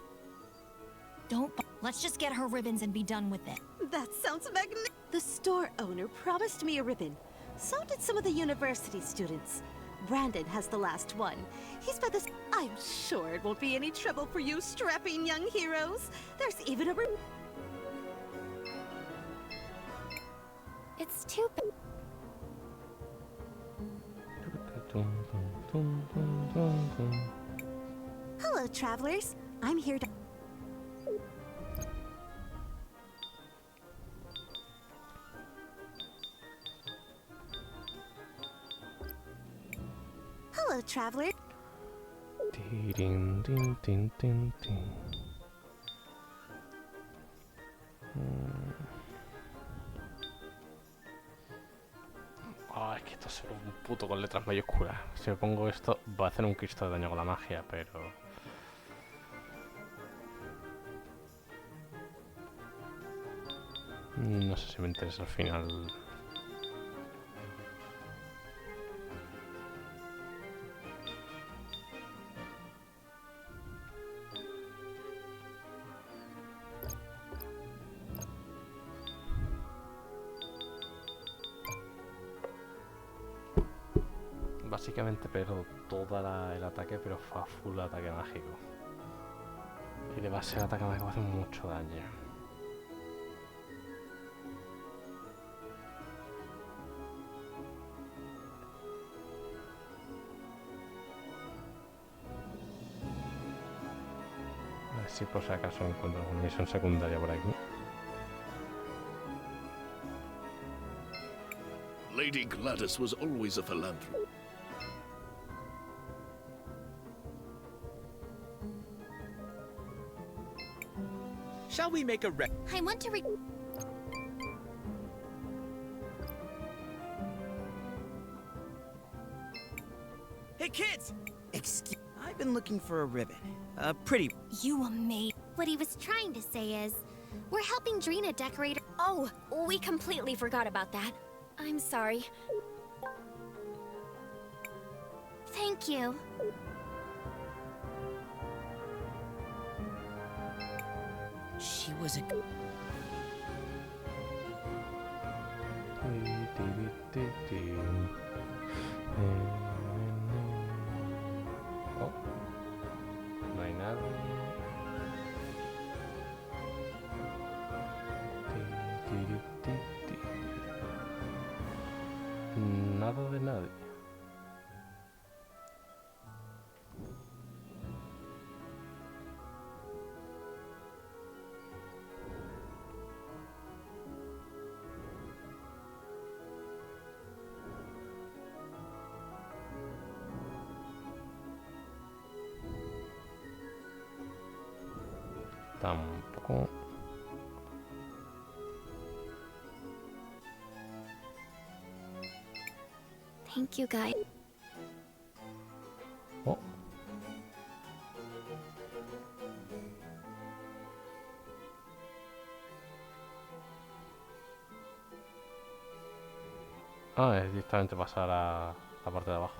Don't... Let's just get her ribbons and be done with it. That sounds magnificent. The store owner promised me a ribbon. So did some of the university students. Brandon has the last one. He's by this... I'm sure it won't be any trouble for you strapping young heroes. There's even a... It's too bad. Hello, travelers. I'm here to... Hello, traveler. Ding, ding, ding, ding, ding. Es que esto es solo un puto con letras mayúsculas. Si me pongo esto, va a hacer un Cristo de daño con la magia, pero... No sé si me interesa al final. Básicamente, pero todo el ataque, pero fa full ataque mágico. Y de base el ataque mágico hace mucho daño. A ver si por si acaso encuentro una misión secundaria por aquí. Lady Gladys was always a philanthropist. Shall we make a I want to Hey, kids! Excuse... I've been looking for a ribbon. A pretty... You amazing. What he was trying to say is, we're helping Drina decorate... Oh, we completely forgot about that. I'm sorry. Thank you. She was a... Oh, no hay nada. Nada de nadie. Tampoco. Thank you, guys. Oh. Ah, es directamente pasar a la parte de abajo.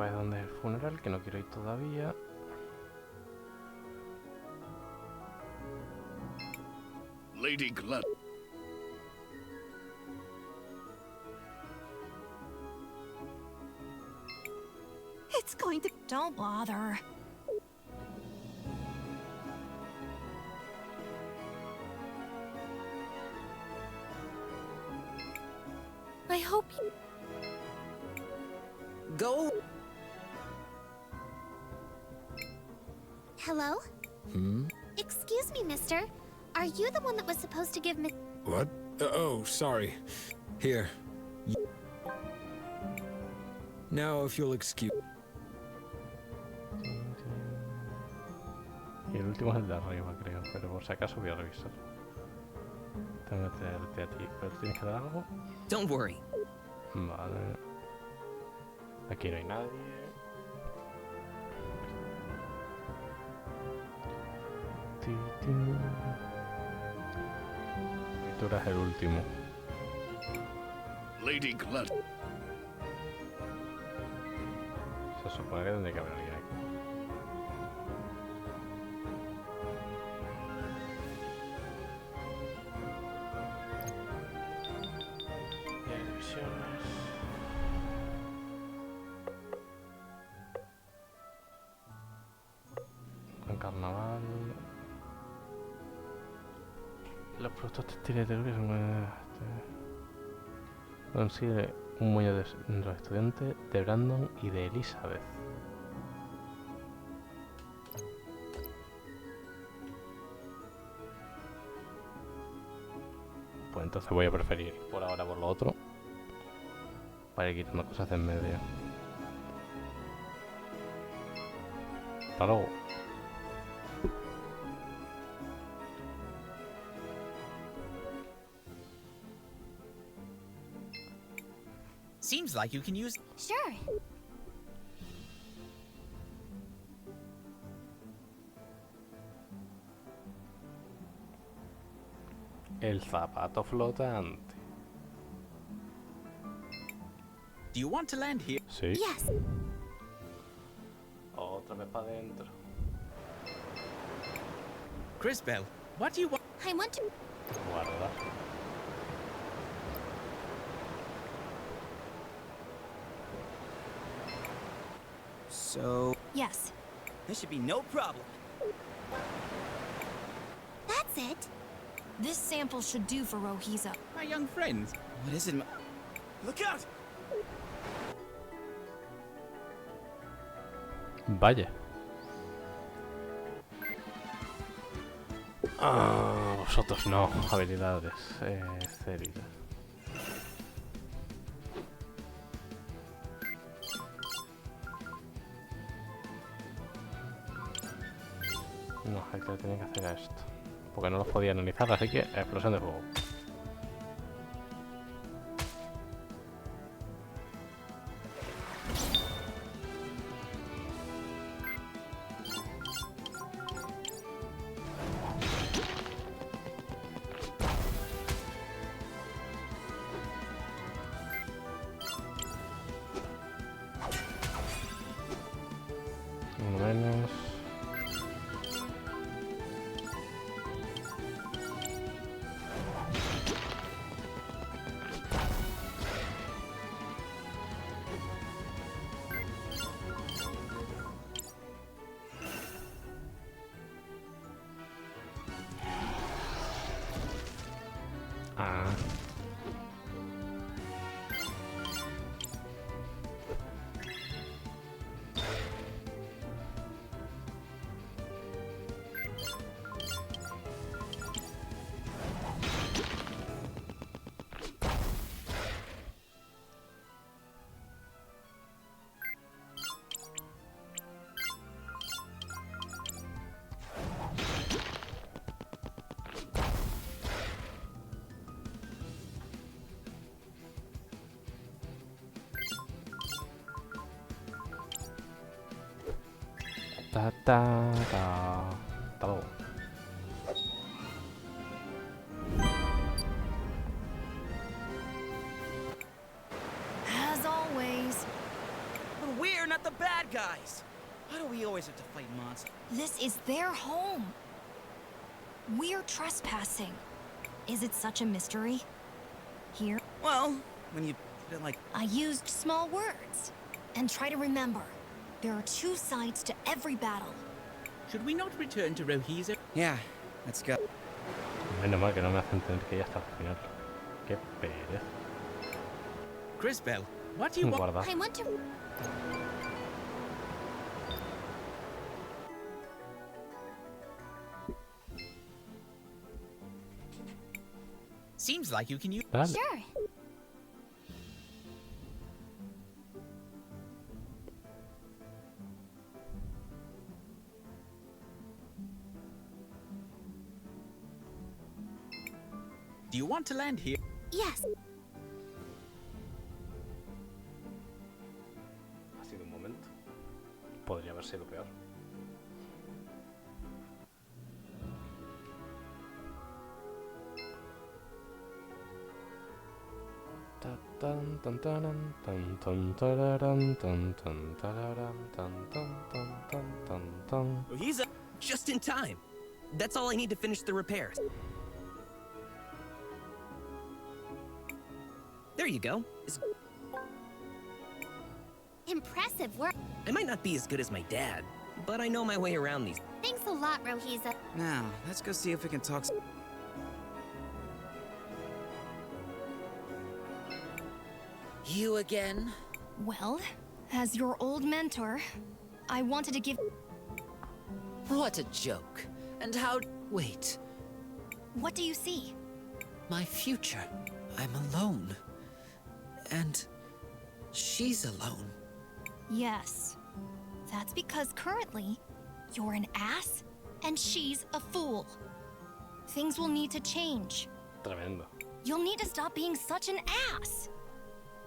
vaya donde es el funeral, que no quiero ir todavía. Lady Glad. It's going to... Don't bother. I hope you... Go. Hello? Hmm? Excuse me, mister. Are you the one that was supposed to give me... What? Oh, sorry. Here. Now, if you'll excuse... Y el último es el de arriba, creo, pero por si acaso voy a revisar. Tengo que tenerte a ti, pero ¿tienes que dar algo? Don't worry. Vale. Aquí no hay nadie. Y tú eres el último. Lady Glad. Se supone que tendría que haber alguien aquí. En carnaval. Los productos textiles de que son consigue un muñeco de los estudiantes de Brandon y de Elizabeth. Pues entonces voy a preferir por ahora por lo otro para ir quitando cosas de en medio. Hasta luego. Seems like you can use. Sure. El zapato flotante. Do you want to land here? Sí. Yes. Otra vez para adentro. Cris Bell, what do you want? I want to... Guarda. So... Yes. There should be no problem. That's it. This sample should do for Rohiza. My young friends. What is it? Look out! Vaya. Ah, vosotros no. Habilidades. Células. No, el que tenía que hacer era esto. Porque no los podía analizar, así que explosión de fuego. Uno menos. Ah. Ta ta ta. Hasta luego. As always. But we're not the Guys, why do we always have to fight monsters? This is their home. We're trespassing. Is it such a mystery? Here? Well, when you put it like... I used small words. And try to remember, there are two sides to every battle. Should we not return to Rohiza? Yeah, let's go. Menos mal que no me hacen tener que ir hasta el final. Qué pereza. Cris Bell, what do you want? I want to... Seems like you can use... Dale. Sure. Do you want to land here? Yes. Ha sido un momento. Podría haber sido peor. He's just in time. That's all I need to finish the repairs. There you go. Impressive work. I might not be as good as my dad, but I know my way around these. Thanks a lot, Rohiza. Now, let's go see if we can talk... You again? Well, as your old mentor, I wanted to give... What a joke. And how... Wait. What do you see? My future. I'm alone. And... she's alone. Yes. That's because currently, you're an ass, and she's a fool. Things will need to change. Tremendo. You'll need to stop being such an ass.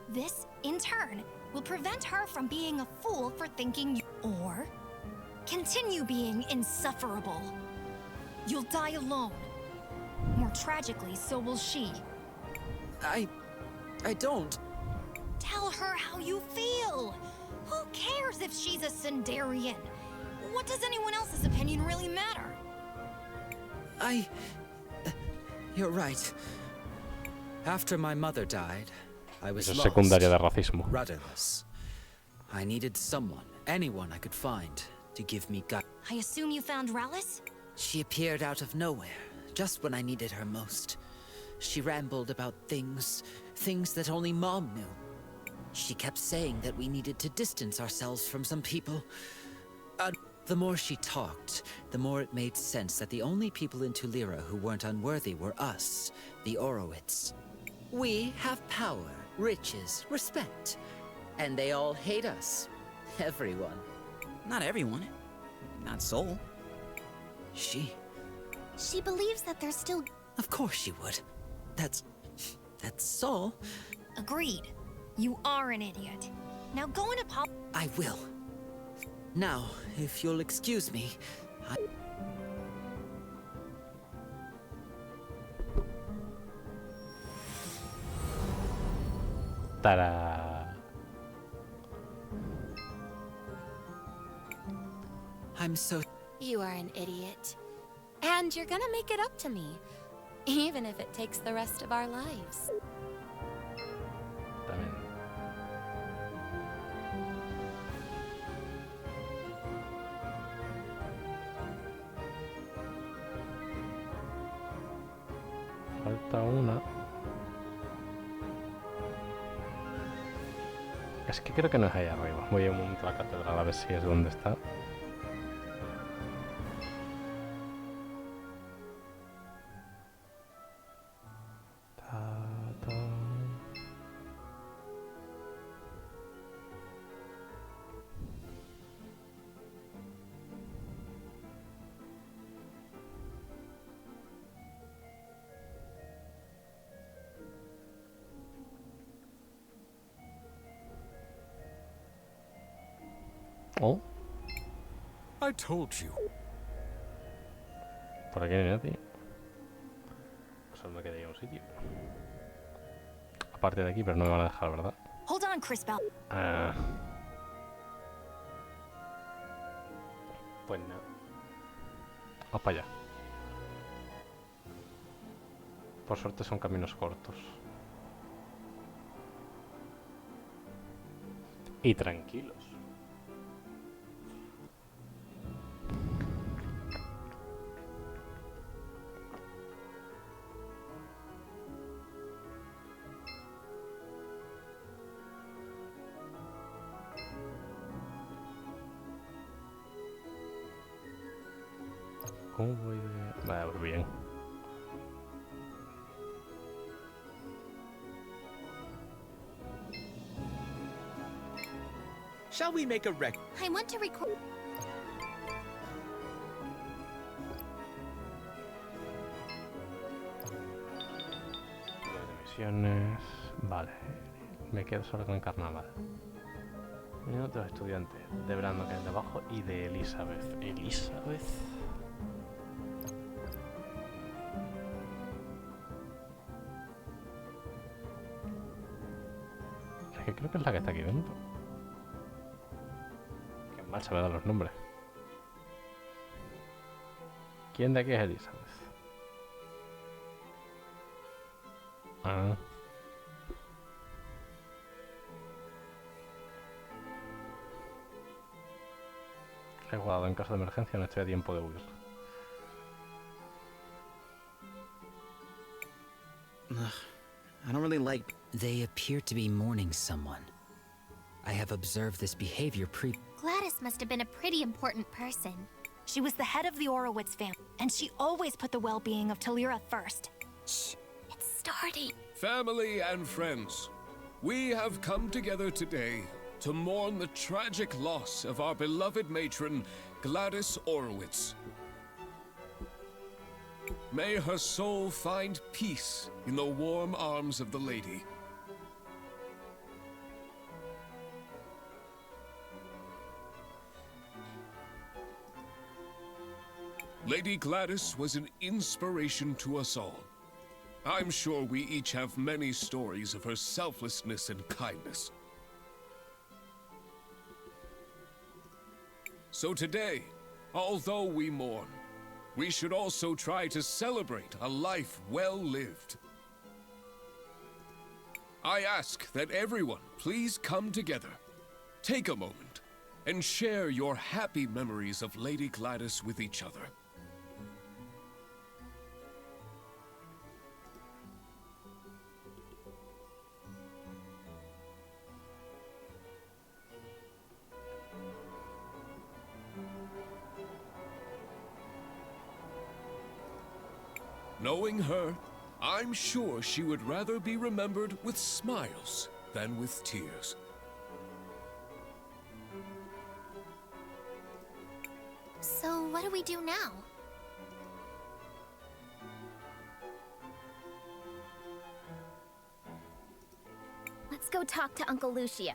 This, in turn, will prevent her from being a fool for thinking you... Or... continue being insufferable. You'll die alone. More tragically, so will she. I don't... Tell her how you feel! Who cares if she's a Sindarian? What does anyone else's opinion really matter? You're right. After my mother died, I was Eso es lost, secundaria de racismo. rudderless. I needed someone, anyone I could find, to give me guidance. I assume you found Rallis? She appeared out of nowhere, just when I needed her most. She rambled about things that only Mom knew. She kept saying that we needed to distance ourselves from some people. The more she talked, the more it made sense that the only people in Tulira who weren't unworthy were us, the Orowitz. We have power, riches, respect, and they all hate us. Everyone. Not everyone. Not Soul. She believes that there's still... Of course she would. That's Soul. Agreed. You are an idiot. Now go and apologize. I will. Now, if you'll excuse me, Ta-da. I'm so... You are an idiot. And you're gonna make it up to me. Even if it takes the rest of our lives. También. Falta una. Es que creo que no es ahí arriba. Voy a un momento a la catedral a ver si es donde está. Oh, I told you. por aquí no hay nadie. Solo me queda ya un sitio. Aparte de aquí, pero no me van a dejar, ¿verdad? Hold on, Cris Bell. Pues nada. Vamos para allá. Por suerte son caminos cortos. Y tranquilos. ¿Cómo voy de...? Vale, pues bien. Shall we make a rec? I want to record. Misiones... Vale. Me quedo solo con carnaval. Y otros estudiantes. De Brando, que es de abajo, y de Elizabeth. ¿Elizabeth? Es que creo que es la que está aquí dentro. Qué mal se me dan los nombres. ¿Quién de aquí es Elizabeth? Ah. He guardado en caso de emergencia, no estoy a tiempo de huir. I don't really like... They appear to be mourning someone. I have observed this behavior Gladys must have been a pretty important person. She was the head of the Orowitz family, and she always put the well-being of Talira first. Shh, it's starting. Family and friends, we have come together today to mourn the tragic loss of our beloved matron, Gladys Orowitz. May her soul find peace in the warm arms of the Lady. Lady Gladys was an inspiration to us all. I'm sure we each have many stories of her selflessness and kindness. So today, although we mourn, we should also try to celebrate a life well lived. I ask that everyone please come together, take a moment, and share your happy memories of Lady Gladys with each other. Knowing her, I'm sure she would rather be remembered with smiles than with tears. So what do we do now? Let's go talk to Uncle Lucio.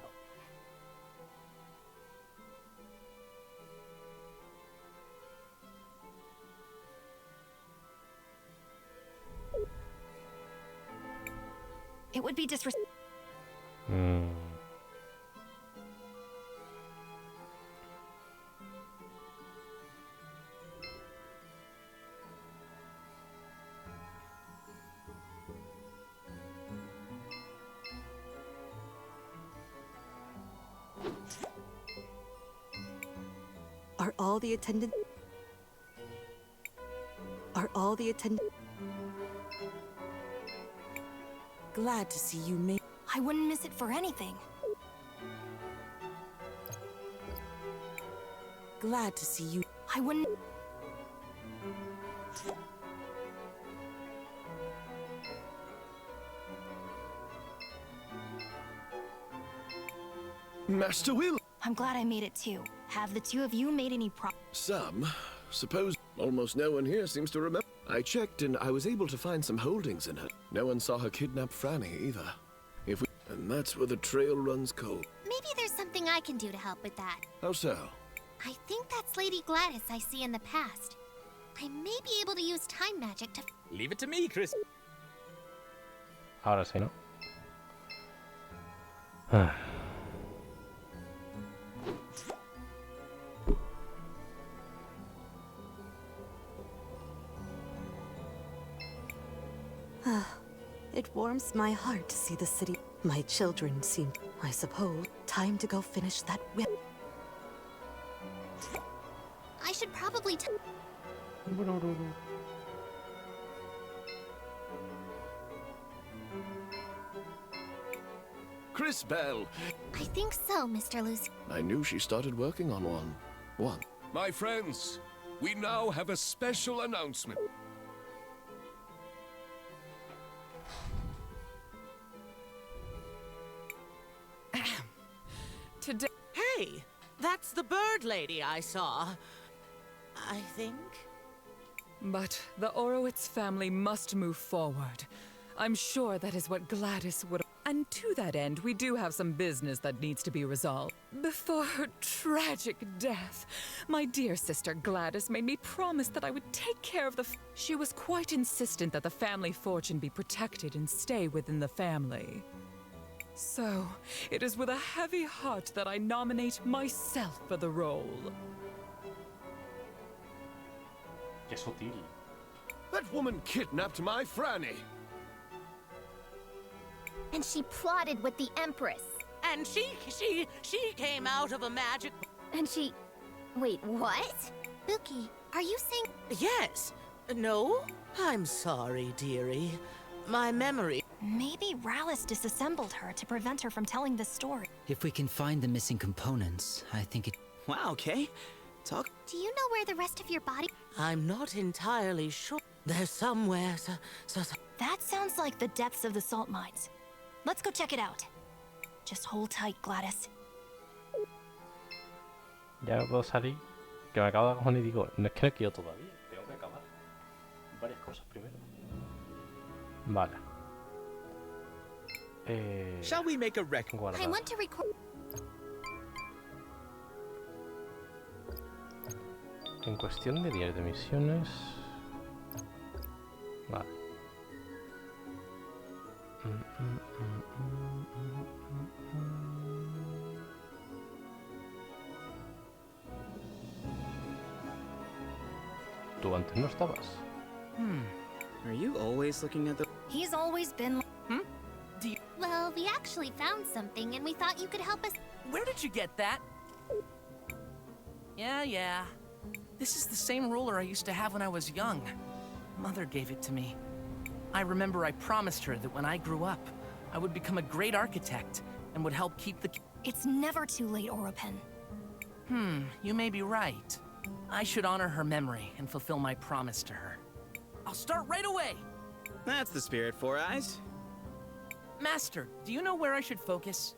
It would be disrespectful. Are all the attendants... Glad to see you made... I wouldn't miss it for anything. Glad to see you... I wouldn't... Master Will! I'm glad I made it too. Have the two of you made any Some. Suppose almost no one here seems to remember. I checked and I was able to find some holdings in her. No one saw her kidnap Franny either. And that's where the trail runs cold. Maybe there's something I can do to help with that. How so? I think that's Lady Gladys I see in the past. I may be able to use time magic to... Leave it to me, Cris. Ahora sí, ¿no? It warms my heart to see the city. My children seem, I suppose, time to go finish that whip. I should probably Cris Bell! I think so, Mr. Lucy. I knew she started working on one. My friends, we now have a special announcement. Today. Hey, that's the bird lady I saw. I think. But the Orowitz family must move forward. I'm sure that is what Gladys would. And to that end, we do have some business that needs to be resolved. Before her tragic death, my dear sister Gladys made me promise that I would take care of the. She was quite insistent that the family fortune be protected and stay within the family. So, it is with a heavy heart that I nominate myself for the role. Qué sutil. That woman kidnapped my Franny. And she plotted with the Empress. And she came out of a magic. And she... Wait, what? Buki, are you saying... Yes. No? I'm sorry, dearie. My memory... Maybe Rallis disassembled her to prevent her from telling the story. If we can find the missing components, I think it... Wow, okay. Talk... Do you know where the rest of your body... I'm not entirely sure. They're somewhere, so... That sounds like the depths of the salt mines. Let's go check it out. Just hold tight, Gladys. Ya puedo salir. Que me acabo de cojones y digo, no es que no quiero todavía. Tengo que acabar varias cosas primero. Vale. Shall we make a record? I want to record. En cuestión de días de misiones. Vale. Tú antes no estabas. Are you always looking at the... He's always been... Well, we actually found something and we thought you could help us. Where did you get that? Yeah. This is the same ruler I used to have when I was young. Mother gave it to me. I remember I promised her that when I grew up, I would become a great architect and would help keep the... It's never too late, Oropen. You may be right. I should honor her memory and fulfill my promise to her. I'll start right away! That's the spirit, Four Eyes. Master, do you know where I should focus?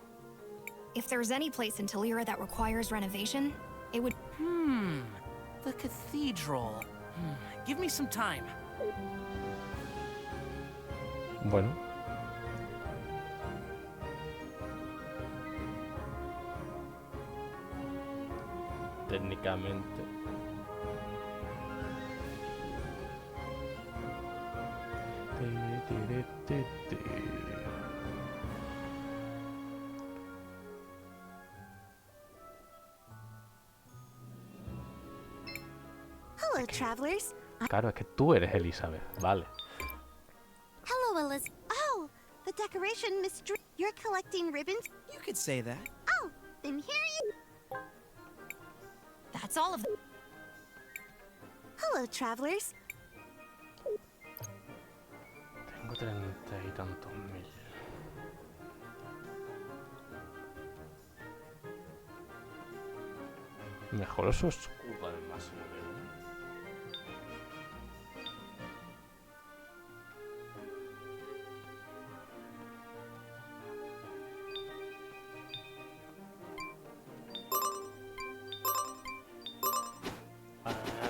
If there's any place in Talira that requires renovation, it would... The cathedral. Give me some time. Bueno. Técnicamente. Hello, travelers. Claro, es que tú eres Elizabeth, vale. Hello, Eliz. Oh, the decoration, Miss Dr. You're collecting ribbons? You could say that. Oh, then here you... That's all of them. Hello, travelers. Tengo 30 y tantos mil. Mejor su escudo al máximo de uno.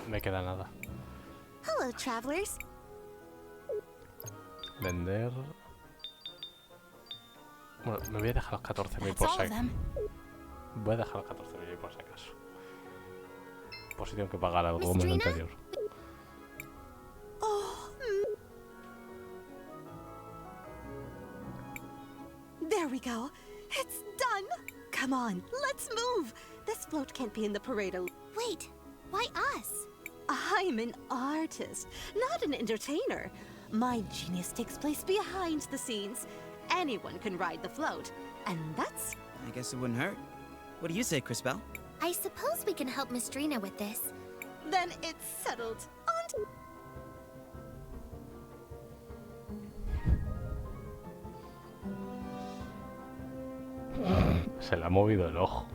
Me queda nada. Hello, travelers. Vender. Bueno, me voy a dejar los 14.000 por si acaso. Voy a dejar los 14.000 por si acaso. Por si tengo que pagar algo como el anterior. There we go. It's done. Come on, let's move. This float can't be in the parade. Wait, why us? I'm an artist, not an entertainer. My genius takes place behind the scenes. Anyone can ride the float, and that's... I guess it wouldn't hurt. What do you say, Cris Bell? I suppose we can help Miss Drina with this. Then it's settled. On Se le ha movido el ojo.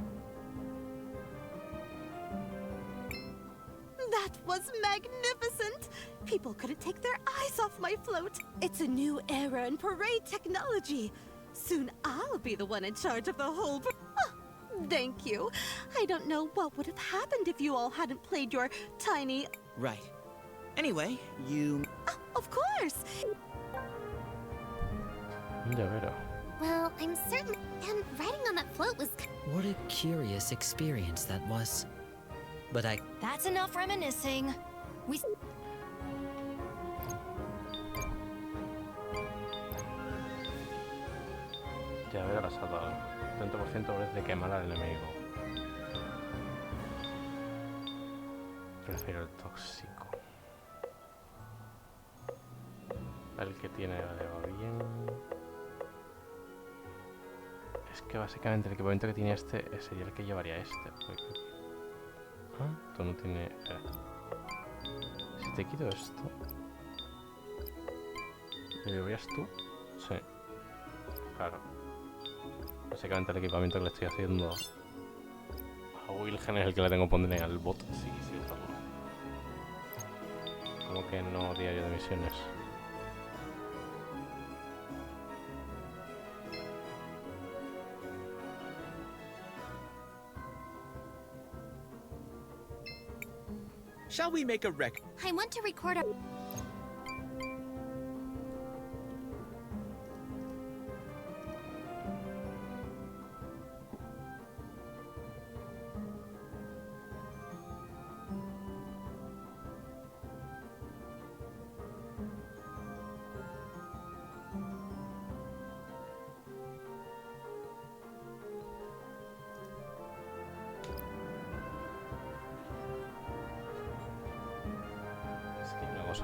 That was magnificent! People couldn't take their eyes off my float. It's a new era in parade technology. Soon I'll be the one in charge of the whole... Thank you. I don't know what would have happened if you all hadn't played your tiny... Right. Anyway, you... Of course! Ya verá. Well, I'm certain... And riding on that float was... What a curious experience that was. But That's enough reminiscing. We... Ya verás a tal. 30% de quemar al enemigo. Prefiero el tóxico. El que tiene le va bien. Es que básicamente el equipamiento que tiene este sería el que llevaría este. Ah, esto no tiene... Espera. Si te quito esto... ¿Lo llevarías tú? Sí. Claro. Básicamente el equipamiento que le estoy haciendo a Wilhelm es el que le tengo que poner al bot. Sí, sí, como que no diario de misiones. Shall we make a record? I want to record a...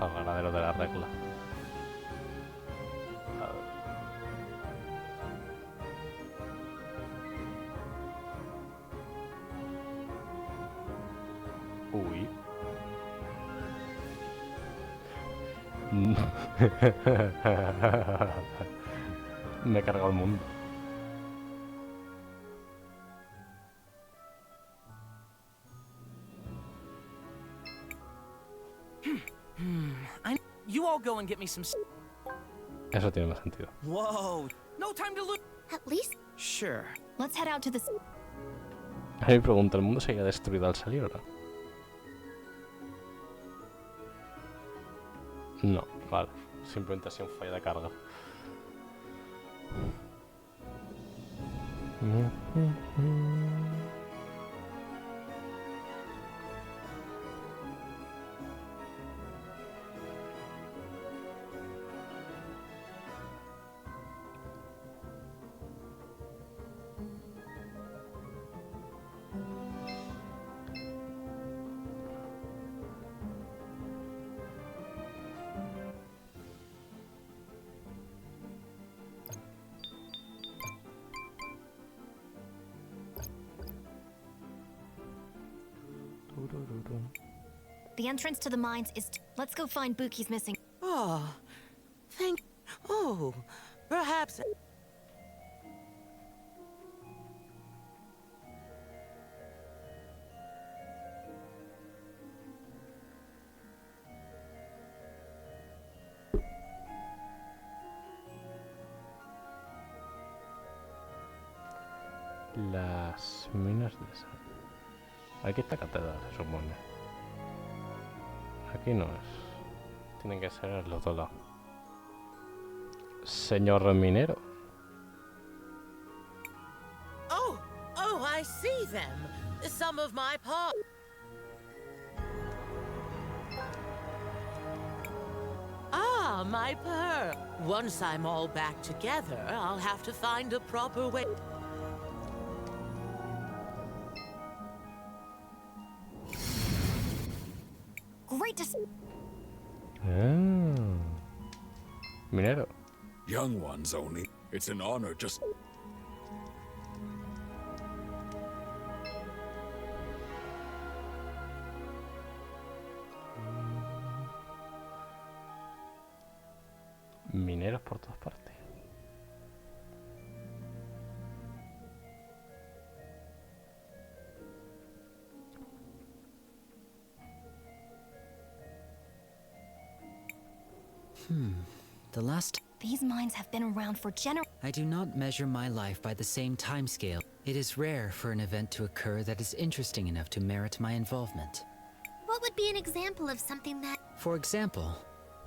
Al ganadero de la regla. Uy. Me he cargado el mundo. You all go and get me some... Eso tiene más sentido. Whoa! No time to lose. At least... Sure. Let's head out to the... A mí me pregunta, ¿el mundo se haya destruido al salir o no? No, vale. Simplemente ha sido un fallo de carga. The entrance to the mines is... Let's go find Buki's missing... Oh, thank... Oh, perhaps... Las minas de sal. Aquí está catedral, se supone. Aquí no es. Tienen que ser al otro lado. Señor minero. Oh, I see them. Some of my parts. Ah, my pearl. Once I'm all back together, I'll have to find a proper way. Great to see. Minero. Young ones only. It's an honor just... Mineros por todas partes. The last... These mines have been around for generations. I do not measure my life by the same timescale. It is rare for an event to occur that is interesting enough to merit my involvement. What would be an example of something that... For example,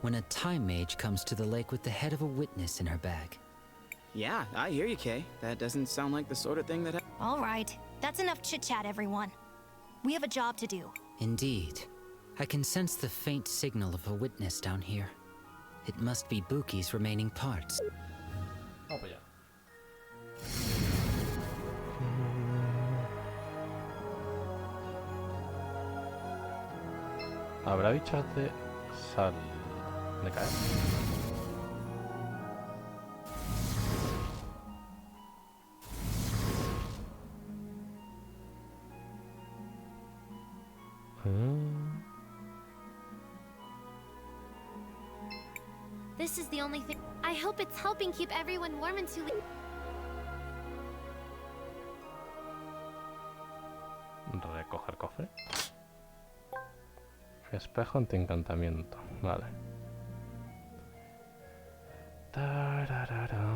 when a time mage comes to the lake with the head of a witness in her bag. Yeah, I hear you, Kay. That doesn't sound like the sort of thing that... All right, that's enough chit-chat, everyone. We have a job to do. Indeed. I can sense the faint signal of a witness down here. It must be Buki's remaining parts. Vamos allá. ¿Habrá bichos de sal de caer? This is the only thing... I hope it's helping keep everyone warm until we... Recoger cofre. Espejo ante encantamiento. Vale. Tararara.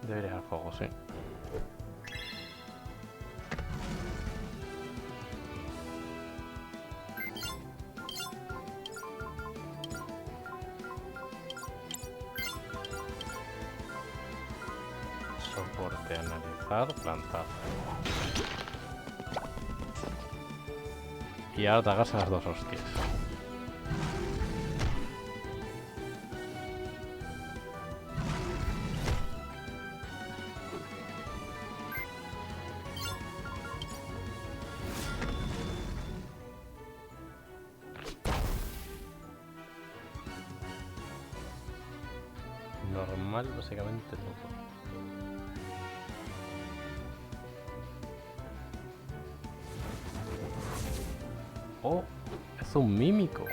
Debería ir al fuego, sí. Soporte, analizar, plantar. Y ahora tragarse las dos hostias. Normal, básicamente todo. Oh, es un mímico.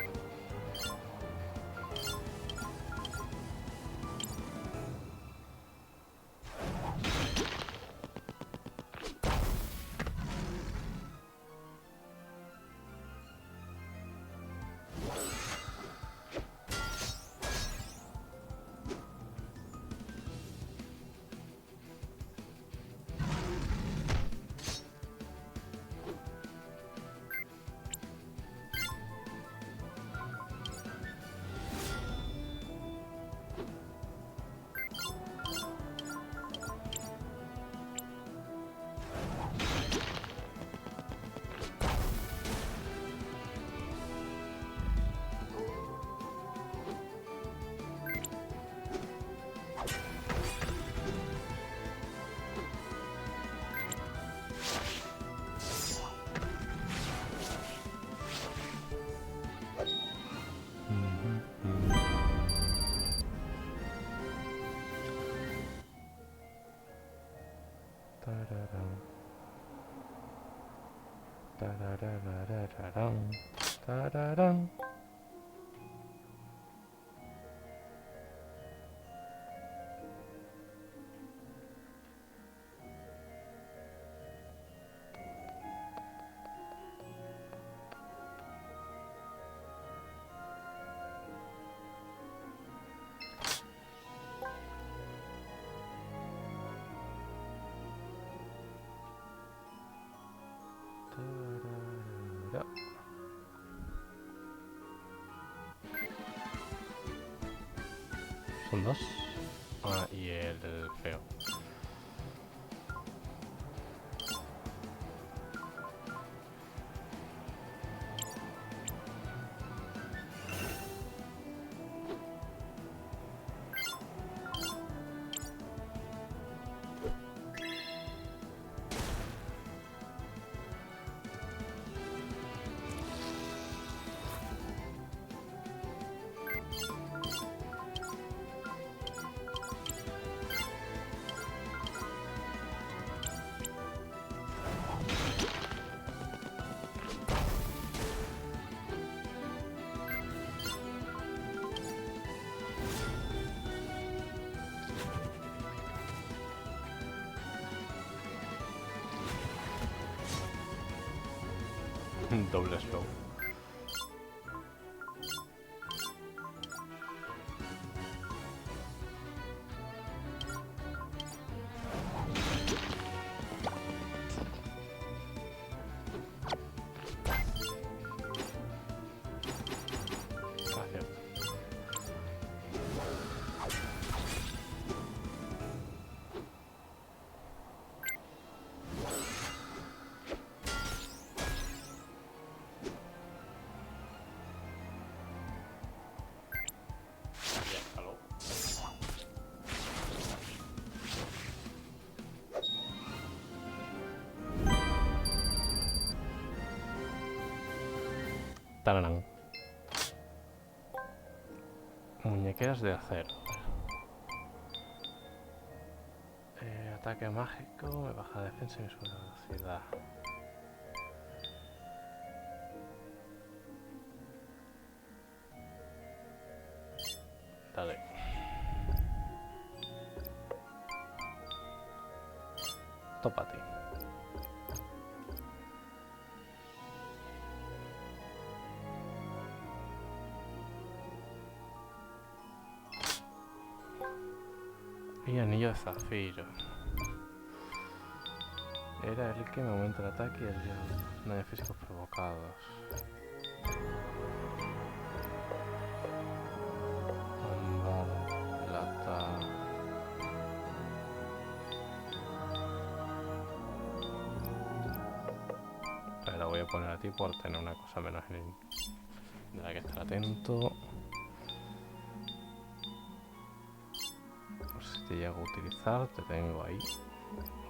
Tararán. Son dos. Ah, y el feo. Doble slow. Tararán. Muñequeras de acero. Ataque mágico, me baja la defensa y me sube la velocidad. Dale. Tópate. Y anillo de zafiro. Era el que me aumenta el ataque y el daño físicos provocados. Ámbar, plata. Pero la voy a poner a ti por tener una cosa menos de la que estar atento. Si te llego a utilizar, te tengo ahí.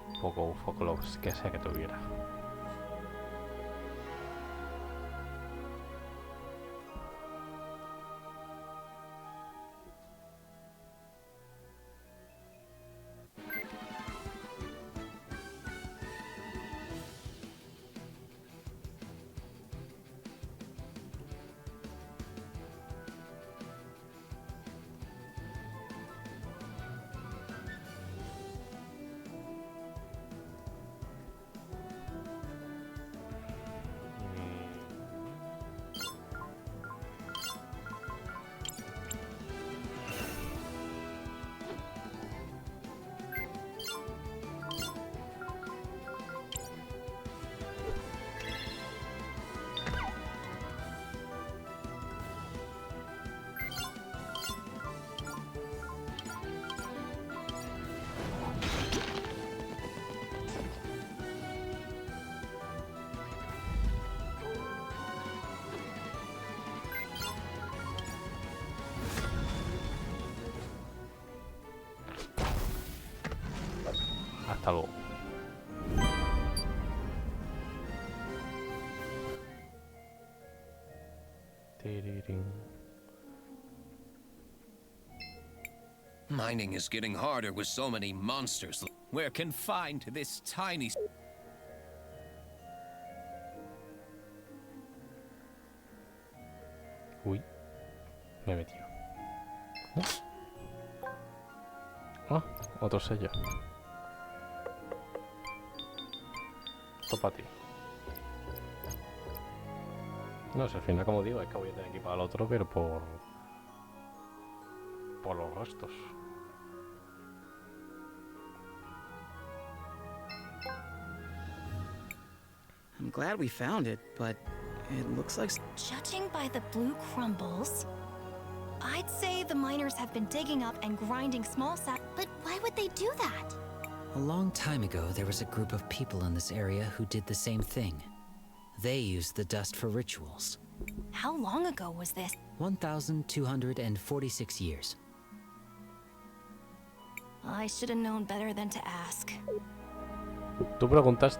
Un poco bufo con lo que sea que tuviera. Hasta luego. Mining is getting harder with so many monsters. We're confined to this tiny... Uy, me he metido. Ah, otro sello. Para ti. No sé, al final, como digo, es que voy a tener que ir para el otro, pero por los restos. I'm glad we found it, but it looks like... Judging by the blue crumbles, I'd say the miners have been digging up and grinding small sap. But why would they do that? A long time ago, there was a group of people in this area who did the same thing. They used the dust for rituals. How long ago was this? 1,246 years. I should have known better than to ask. Tú preguntaste.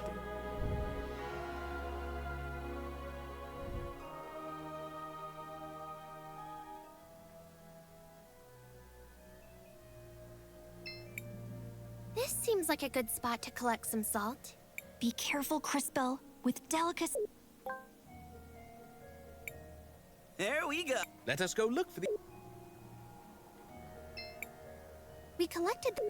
This seems like a good spot to collect some salt. Be careful, Cris Tales. With delicacy. There we go. Let us go look for the... We collected them.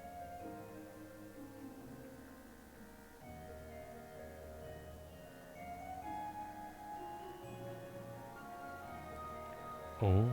Oh.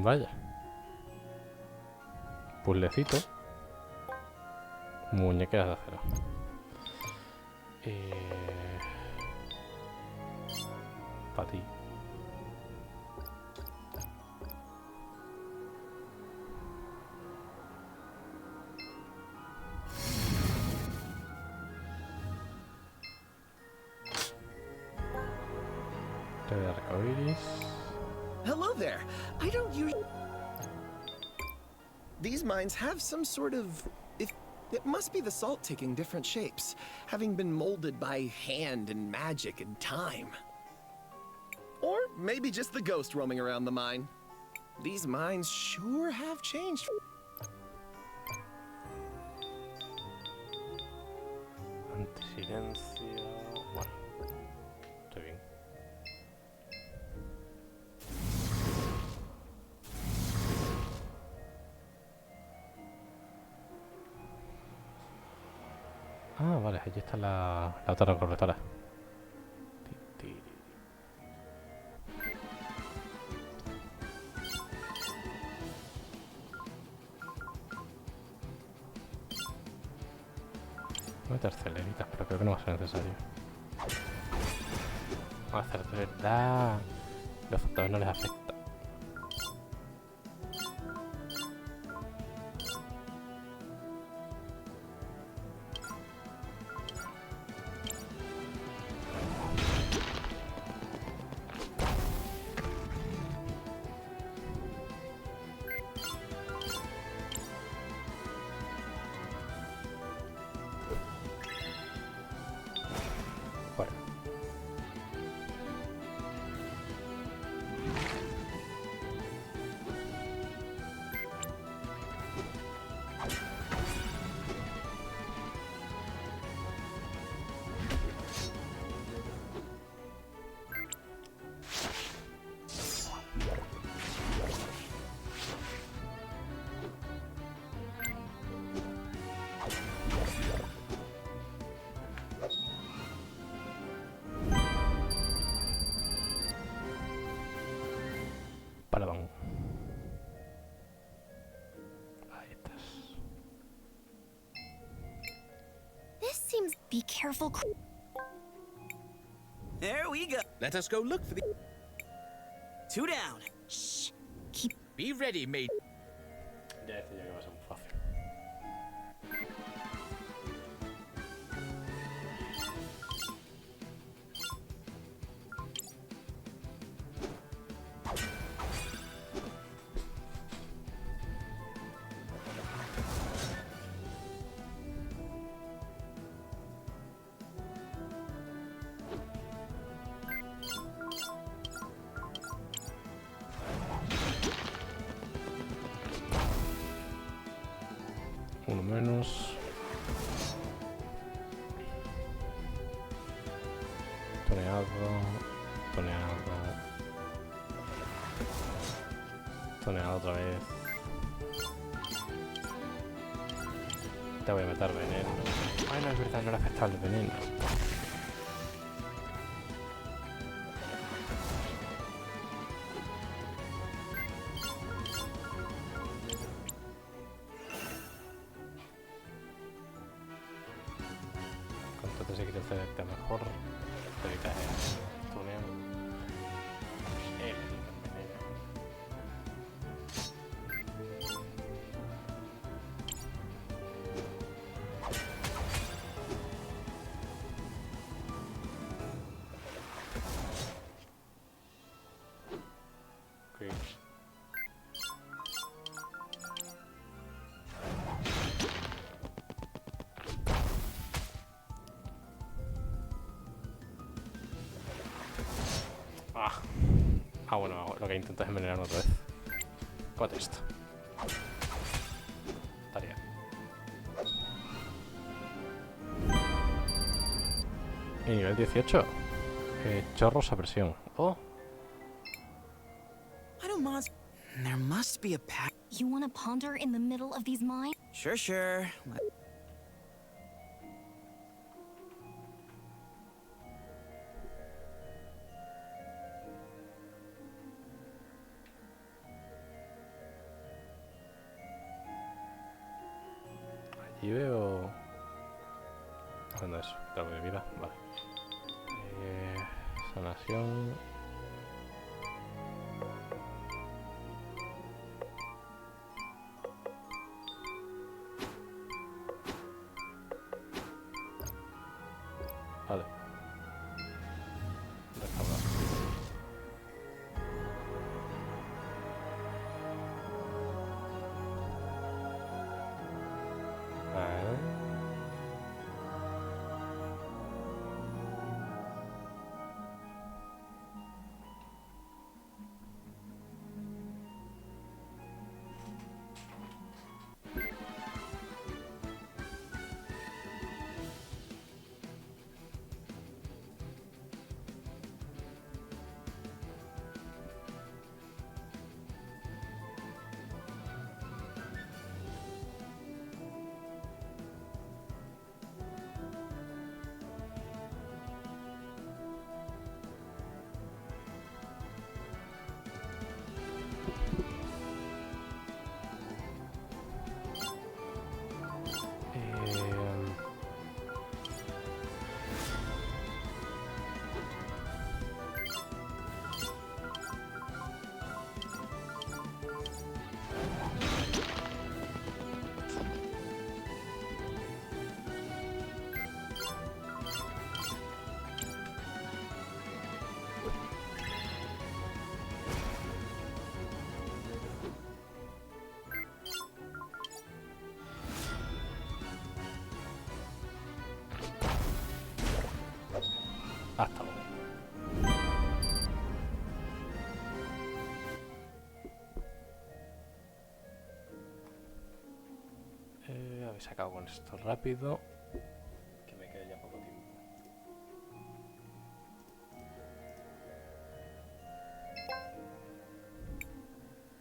Vaya. Puzzlecito. Muñequeras de acero. Para ti. Te de arcoiris. Hello there. I don't usually... These mines have some sort of... It must be the salt taking different shapes, having been molded by hand and magic and time. Or maybe just the ghost roaming around the mine. These mines sure have changed. Antisilencio. Bueno, estoy bien. Ah, vale, allí está la otra recolectora. Voy a meter celeritas, pero creo que no va a ser necesario. Vamos a hacer de verdad. Los fantasmas no les afecta. Paladón. Ahí estás. This seems... Be careful. There we go. Let us go look for the... 2 down. Shh. Be ready, mate. Ya decía yo que va a ser muy fácil. Uno menos. Toneado. Toneado. Toneado otra vez. Te voy a meter veneno. Ay, no, es verdad, no le afecta el veneno. concederte a mejor te tuneando. Bueno, lo que intento es envenenar otra vez. Cómete esto. Tarea. Y nivel 18. Chorros a presión. Oh. I don't mind. There must be a path. You want to ponder in the middle of these mines? Sure. Allí veo... ¿Dónde es? Claro, de vida. Vale. Sanación... Vale. Hasta luego. A ver si acabo con esto rápido. Que me quede ya poco tiempo.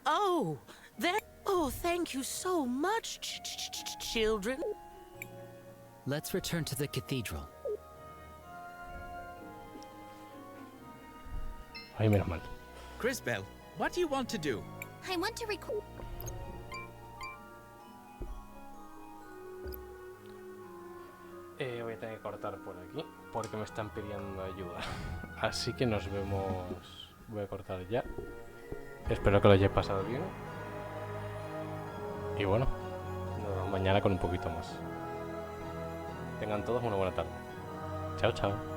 Oh, that. Oh, thank you so much, children. Let's return to the cathedral. Ay, menos mal. Cris Bell, what do you want to do? I want to record. Voy a tener que cortar por aquí porque me están pidiendo ayuda. Así que nos vemos. Voy a cortar ya. Espero que lo hayáis pasado bien. Y bueno, nos vemos mañana con un poquito más. Tengan todos una buena tarde. Chao, chao.